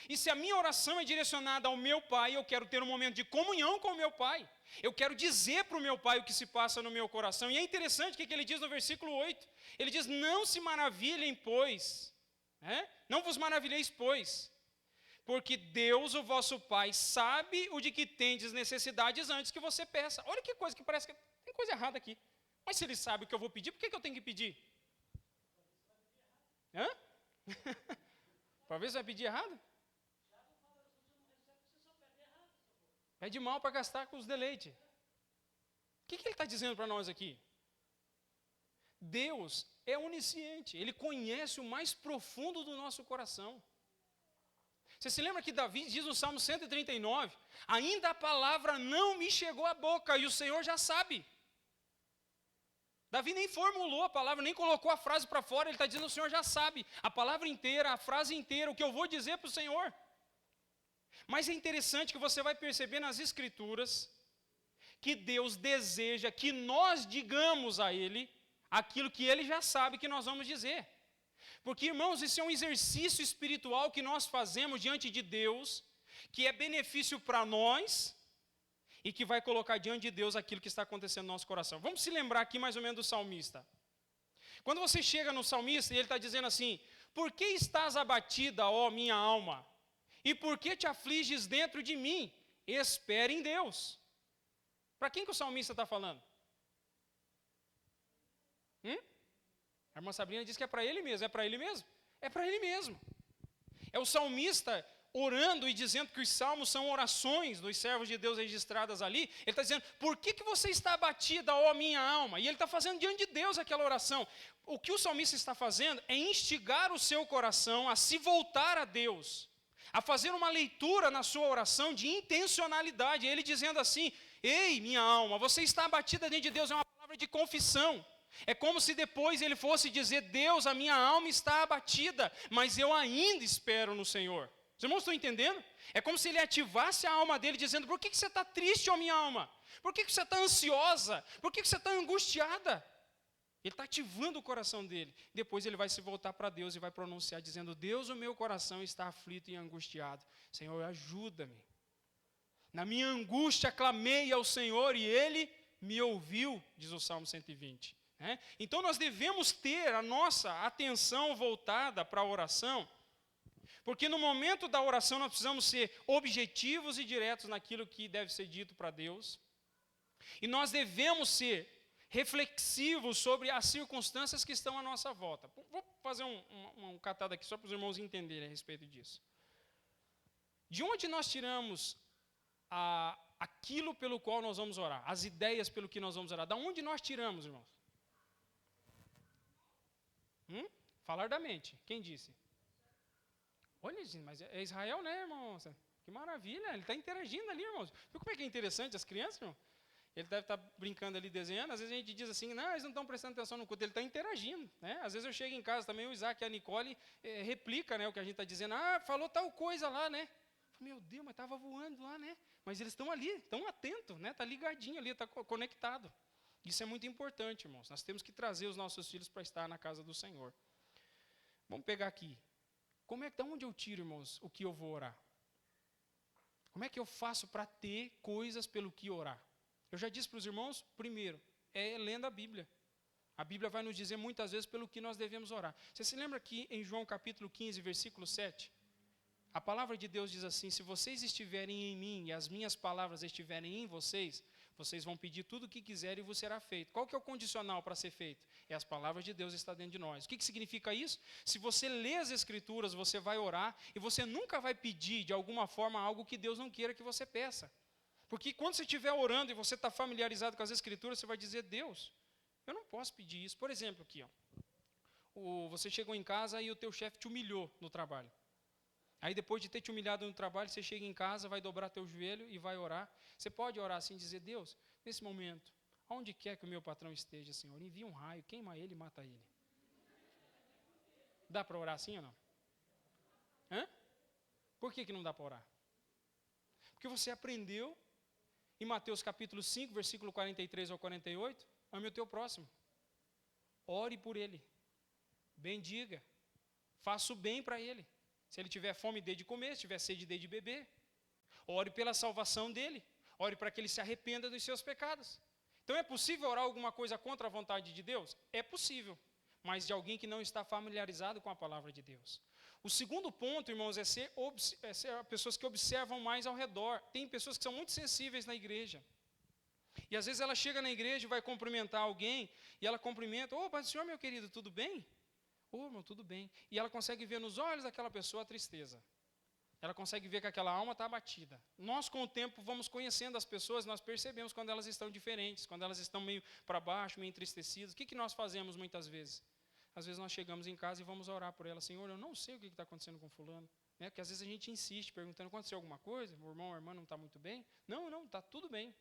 E se a minha oração é direcionada ao meu Pai, eu quero ter um momento de comunhão com o meu Pai. Eu quero dizer para o meu Pai o que se passa no meu coração. E é interessante o que ele diz no versículo 8. Ele diz, não se maravilhem, pois. Não vos maravilheis, pois. Porque Deus, o vosso Pai, sabe o de que tendes necessidades antes que você peça. Olha que coisa que parece que tem coisa errada aqui. Mas se ele sabe o que eu vou pedir, por que eu tenho que pedir? Talvez vai pedir errado? Pede mal para gastar com os deleites. O que ele está dizendo para nós aqui? Deus é onisciente, Ele conhece o mais profundo do nosso coração. Você se lembra que Davi diz no Salmo 139, ainda a palavra não me chegou à boca e o Senhor já sabe. Davi nem formulou a palavra, nem colocou a frase para fora, ele está dizendo o Senhor já sabe. A palavra inteira, a frase inteira, o que eu vou dizer para o Senhor. Mas é interessante que você vai perceber nas Escrituras que Deus deseja que nós digamos a Ele aquilo que Ele já sabe que nós vamos dizer. Porque, irmãos, isso é um exercício espiritual que nós fazemos diante de Deus, que é benefício para nós e que vai colocar diante de Deus aquilo que está acontecendo no nosso coração. Vamos se lembrar aqui mais ou menos do salmista. Quando você chega no salmista e ele está dizendo assim, por que estás abatida, ó minha alma? E por que te afliges dentro de mim? Espere em Deus. Para quem que o salmista está falando? A irmã Sabrina diz que é para ele mesmo. É para ele mesmo? É para ele mesmo. É o salmista orando e dizendo que os salmos são orações dos servos de Deus registradas ali. Ele está dizendo, por que você está abatida, ó minha alma? E ele está fazendo diante de Deus aquela oração. O que o salmista está fazendo é instigar o seu coração a se voltar a Deus, a fazer uma leitura na sua oração de intencionalidade. Ele dizendo assim, ei, minha alma, você está abatida diante de Deus, é uma palavra de confissão. É como se depois ele fosse dizer, Deus, a minha alma está abatida, mas eu ainda espero no Senhor. Os irmãos estão entendendo? É como se ele ativasse a alma dele dizendo, por que você está triste, ó minha alma? Por que você está ansiosa? Por que você está angustiada? Ele está ativando o coração dele. Depois ele vai se voltar para Deus e vai pronunciar dizendo, Deus, o meu coração está aflito e angustiado. Senhor, ajuda-me. Na minha angústia clamei ao Senhor e Ele me ouviu, diz o Salmo 120. né? Então nós devemos ter a nossa atenção voltada para a oração, porque no momento da oração nós precisamos ser objetivos e diretos naquilo que deve ser dito para Deus. E nós devemos ser reflexivos sobre as circunstâncias que estão à nossa volta. Vou fazer um catado aqui só para os irmãos entenderem a respeito disso. De onde nós tiramos aquilo pelo qual nós vamos orar, as ideias pelo que nós vamos orar? Da onde nós tiramos, irmãos? Falar da mente. Quem disse? Olha, gente, mas é Israel, né, irmãos? Que maravilha, ele está interagindo ali, irmãos. Viu como é que é interessante as crianças, irmão? Ele deve estar brincando ali, desenhando. Às vezes a gente diz assim, não, eles não estão prestando atenção no culto. Ele está interagindo, né? Às vezes eu chego em casa também, o Isaac e a Nicole replica, né, o que a gente está dizendo. Falou tal coisa lá, né? Meu Deus, mas estava voando lá, né? Mas eles estão ali, estão atentos, né? Está ligadinho ali, está conectado. Isso é muito importante, irmãos. Nós temos que trazer os nossos filhos para estar na casa do Senhor. Vamos pegar aqui. De onde eu tiro, irmãos, o que eu vou orar? Como é que eu faço para ter coisas pelo que orar? Eu já disse para os irmãos, primeiro, é lendo a Bíblia. A Bíblia vai nos dizer muitas vezes pelo que nós devemos orar. Você se lembra que em João capítulo 15, versículo 7, a palavra de Deus diz assim, se vocês estiverem em mim e as minhas palavras estiverem em vocês, vocês vão pedir tudo o que quiserem e vos será feito. Qual que é o condicional para ser feito? É as palavras de Deus estar dentro de nós. O que significa isso? Se você lê as Escrituras, você vai orar e você nunca vai pedir de alguma forma algo que Deus não queira que você peça. Porque quando você estiver orando e você está familiarizado com as Escrituras, você vai dizer, Deus, eu não posso pedir isso. Por exemplo, aqui, você chegou em casa e o teu chefe te humilhou no trabalho. Aí depois de ter te humilhado no trabalho, você chega em casa, vai dobrar teu joelho e vai orar. Você pode orar assim e dizer, Deus, nesse momento, aonde quer que o meu patrão esteja, Senhor, envia um raio, queima ele e mata ele. Dá para orar assim ou não? Por que não dá para orar? Porque você aprendeu em Mateus capítulo 5, versículo 43 ao 48, ame o teu próximo. Ore por ele. Bendiga. Faça o bem para ele. Se ele tiver fome, dê de comer. Se tiver sede, dê de beber. Ore pela salvação dele. Ore para que ele se arrependa dos seus pecados. Então é possível orar alguma coisa contra a vontade de Deus? É possível. Mas de alguém que não está familiarizado com a palavra de Deus. O segundo ponto, irmãos, é ser pessoas que observam mais ao redor. Tem pessoas que são muito sensíveis na igreja. E às vezes ela chega na igreja e vai cumprimentar alguém, e ela cumprimenta, Pai do Senhor, meu querido, tudo bem? Irmão, tudo bem. E ela consegue ver nos olhos daquela pessoa a tristeza. Ela consegue ver que aquela alma está abatida. Nós, com o tempo, vamos conhecendo as pessoas, nós percebemos quando elas estão diferentes, quando elas estão meio para baixo, meio entristecidas. O que nós fazemos muitas vezes? Às vezes nós chegamos em casa e vamos orar por ela. Senhor, eu não sei o que está acontecendo com fulano. Porque às vezes a gente insiste, perguntando, aconteceu alguma coisa? O irmão ou a irmã não está muito bem? Não, está tudo bem.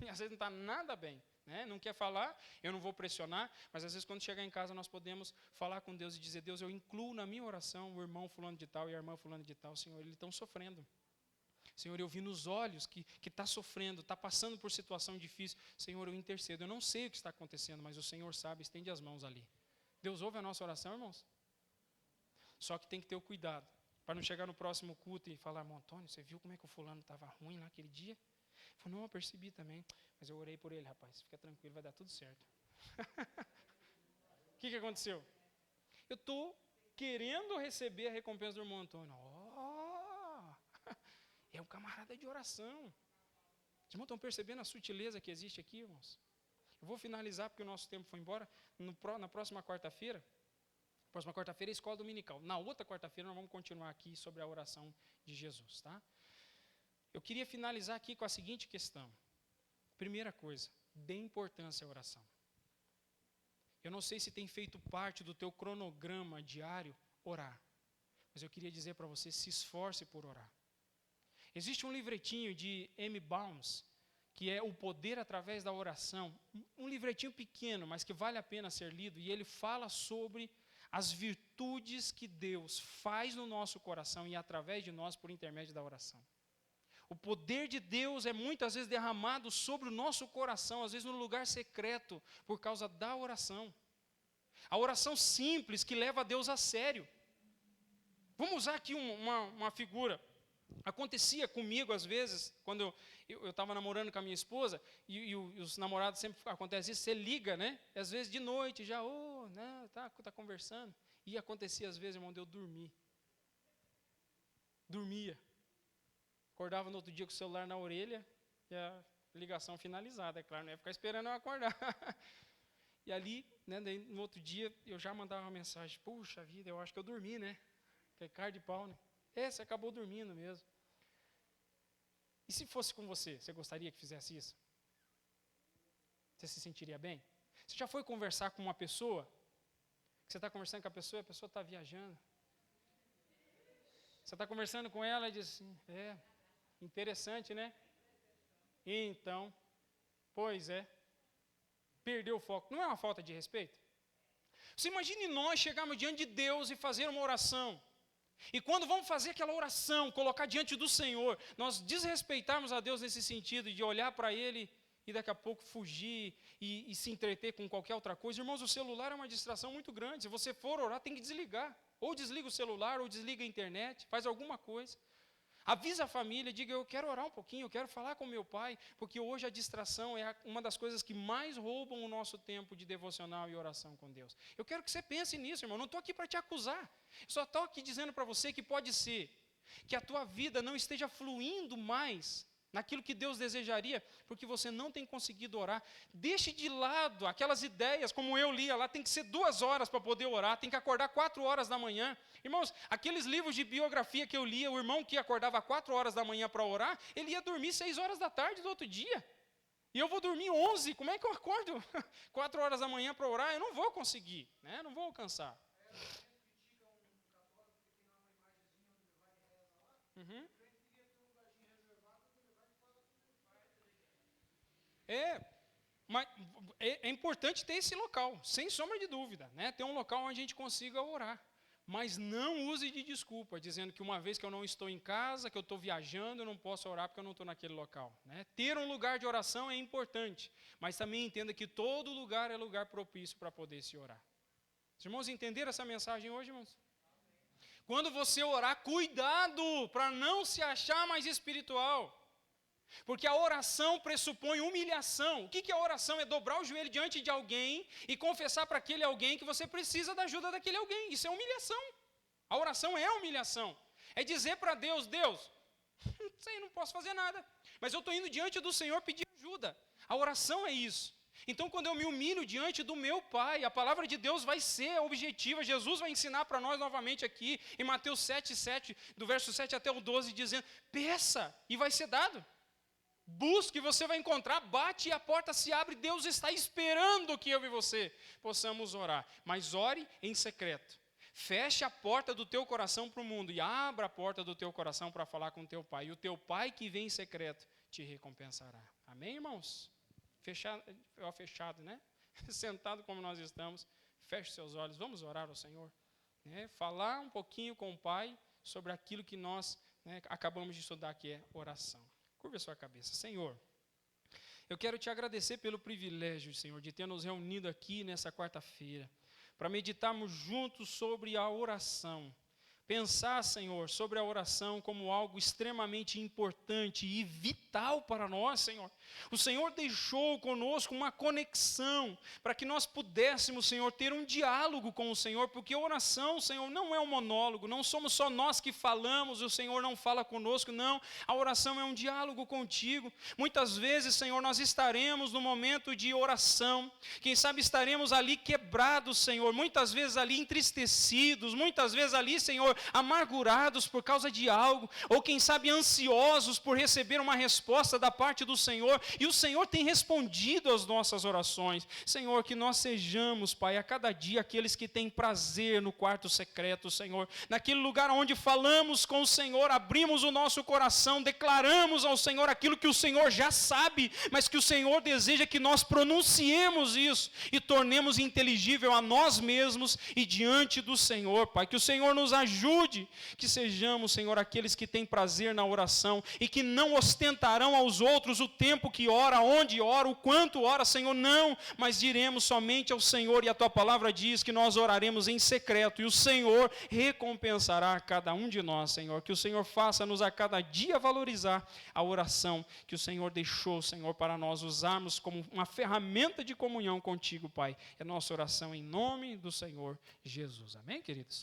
E às vezes não está nada bem. Não quer falar, eu não vou pressionar, mas às vezes quando chegar em casa nós podemos falar com Deus e dizer, Deus, eu incluo na minha oração o irmão fulano de tal e a irmã fulano de tal. Senhor, eles estão sofrendo. Senhor, eu vi nos olhos que está sofrendo, está passando por situação difícil. Senhor, eu intercedo. Eu não sei o que está acontecendo, mas o Senhor sabe, estende as mãos ali. Deus ouve a nossa oração, irmãos? Só que tem que ter o cuidado, para não chegar no próximo culto e falar, irmão Antônio, você viu como é que o fulano estava ruim lá aquele dia? Ele falou, não, eu percebi também, mas eu orei por ele, rapaz, fica tranquilo, vai dar tudo certo. O que aconteceu? Eu estou querendo receber a recompensa do irmão Antônio. É um camarada de oração. Os irmãos estão percebendo a sutileza que existe aqui, irmãos? Eu vou finalizar porque o nosso tempo foi embora. Na próxima quarta-feira é a escola dominical. Na outra quarta-feira nós vamos continuar aqui sobre a oração de Jesus, tá? Eu queria finalizar aqui com a seguinte questão. Primeira coisa, dê importância à oração. Eu não sei se tem feito parte do teu cronograma diário orar, mas eu queria dizer para você, se esforce por orar. Existe um livretinho de M. Bounds, que é O Poder Através da Oração, um livretinho pequeno, mas que vale a pena ser lido, e ele fala sobre as virtudes que Deus faz no nosso coração e através de nós por intermédio da oração. O poder de Deus é muitas vezes derramado sobre o nosso coração, às vezes no lugar secreto, por causa da oração. A oração simples que leva a Deus a sério. Vamos usar aqui uma figura, Acontecia comigo, às vezes, quando eu estava namorando com a minha esposa, e os namorados sempre acontece isso, você liga, né? E às vezes de noite já, né, tá conversando. E acontecia às vezes, irmão, de eu dormir. Dormia. Acordava no outro dia com o celular na orelha, e a ligação finalizada, é claro, não ia ficar esperando eu acordar. E ali, né, no outro dia, eu já mandava uma mensagem, puxa vida, eu acho que eu dormi, né? Que é cara de pau, né? Você acabou dormindo mesmo. E se fosse com você, você gostaria que fizesse isso? Você se sentiria bem? Você já foi conversar com uma pessoa, que você está conversando com a pessoa e a pessoa está viajando? Você está conversando com ela e diz assim, interessante, né? Então, pois é, perdeu o foco. Não é uma falta de respeito? Você imagine nós chegarmos diante de Deus e fazer uma oração. E quando vamos fazer aquela oração, colocar diante do Senhor, nós desrespeitarmos a Deus nesse sentido, de olhar para Ele e daqui a pouco fugir e se entreter com qualquer outra coisa. Irmãos, o celular é uma distração muito grande. Se você for orar, tem que desligar. Ou desliga o celular, ou desliga a internet, faz alguma coisa. Avisa a família, diga, eu quero orar um pouquinho, eu quero falar com meu pai, porque hoje a distração é uma das coisas que mais roubam o nosso tempo de devocional e oração com Deus. Eu quero que você pense nisso, irmão, não estou aqui para te acusar, só estou aqui dizendo para você que pode ser que a tua vida não esteja fluindo mais naquilo que Deus desejaria, porque você não tem conseguido orar. Deixe de lado aquelas ideias, como eu lia lá, tem que ser 2 horas para poder orar, tem que acordar 4 horas da manhã. Irmãos, aqueles livros de biografia que eu lia, o irmão que acordava 4 horas da manhã para orar, ele ia dormir 6 horas da tarde do outro dia. E eu vou dormir 11, como é que eu acordo 4 horas da manhã para orar? Eu não vou conseguir, né? Não vou alcançar. Uhum. Mas é importante ter esse local, sem sombra de dúvida, né? Ter um local onde a gente consiga orar. Mas não use de desculpa, dizendo que uma vez que eu não estou em casa, que eu estou viajando, eu não posso orar porque eu não estou naquele local, né? Ter um lugar de oração é importante, mas também entenda que todo lugar é lugar propício para poder se orar. Os irmãos entenderam essa mensagem hoje, irmãos? Quando você orar, cuidado para não se achar mais espiritual. Porque a oração pressupõe humilhação. O que é a oração? É dobrar o joelho diante de alguém e confessar para aquele alguém que você precisa da ajuda daquele alguém. Isso é humilhação. A oração é humilhação. É dizer para Deus, não sei, não posso fazer nada, mas eu estou indo diante do Senhor pedir ajuda. A oração é isso. Então, quando eu me humilho diante do meu Pai, a palavra de Deus vai ser objetiva. Jesus vai ensinar para nós novamente aqui, em Mateus 7, do verso 7 até o 12, dizendo, peça e vai ser dado. Busque e você vai encontrar, bate e a porta se abre. Deus está esperando que eu e você possamos orar. Mas ore em secreto. Feche a porta do teu coração para o mundo e abra a porta do teu coração para falar com o teu Pai. E o teu Pai que vem em secreto te recompensará. Amém, irmãos? Fechado, né? Sentado como nós estamos, feche seus olhos, vamos orar ao Senhor. Né? Falar um pouquinho com o Pai sobre aquilo que nós acabamos de estudar, que é oração. Curva a sua cabeça. Senhor, eu quero te agradecer pelo privilégio, Senhor, de ter nos reunido aqui nessa quarta-feira, para meditarmos juntos sobre a oração. Pensar, Senhor, sobre a oração como algo extremamente importante e vital para nós, Senhor. O Senhor deixou conosco uma conexão para que nós pudéssemos, Senhor, ter um diálogo com o Senhor, porque a oração, Senhor, não é um monólogo, não somos só nós que falamos, o Senhor não fala conosco, não. A oração é um diálogo contigo. Muitas vezes, Senhor, nós estaremos no momento de oração, quem sabe estaremos ali quebrados, Senhor, muitas vezes ali entristecidos, muitas vezes ali, Senhor, amargurados por causa de algo, ou quem sabe ansiosos por receber uma resposta da parte do Senhor, e o Senhor tem respondido às nossas orações. Senhor, que nós sejamos, Pai, a cada dia aqueles que têm prazer no quarto secreto, Senhor, naquele lugar onde falamos com o Senhor, abrimos o nosso coração, declaramos ao Senhor aquilo que o Senhor já sabe, mas que o Senhor deseja que nós pronunciemos isso e tornemos inteligível a nós mesmos e diante do Senhor, Pai, que o Senhor nos ajude ajude, que sejamos, Senhor, aqueles que têm prazer na oração e que não ostentarão aos outros o tempo que ora, onde ora, o quanto ora, Senhor, não, mas diremos somente ao Senhor, e a Tua palavra diz que nós oraremos em secreto, e o Senhor recompensará cada um de nós, Senhor, que o Senhor faça-nos a cada dia valorizar a oração que o Senhor deixou, Senhor, para nós usarmos como uma ferramenta de comunhão contigo, Pai. É nossa oração em nome do Senhor Jesus. Amém, queridos?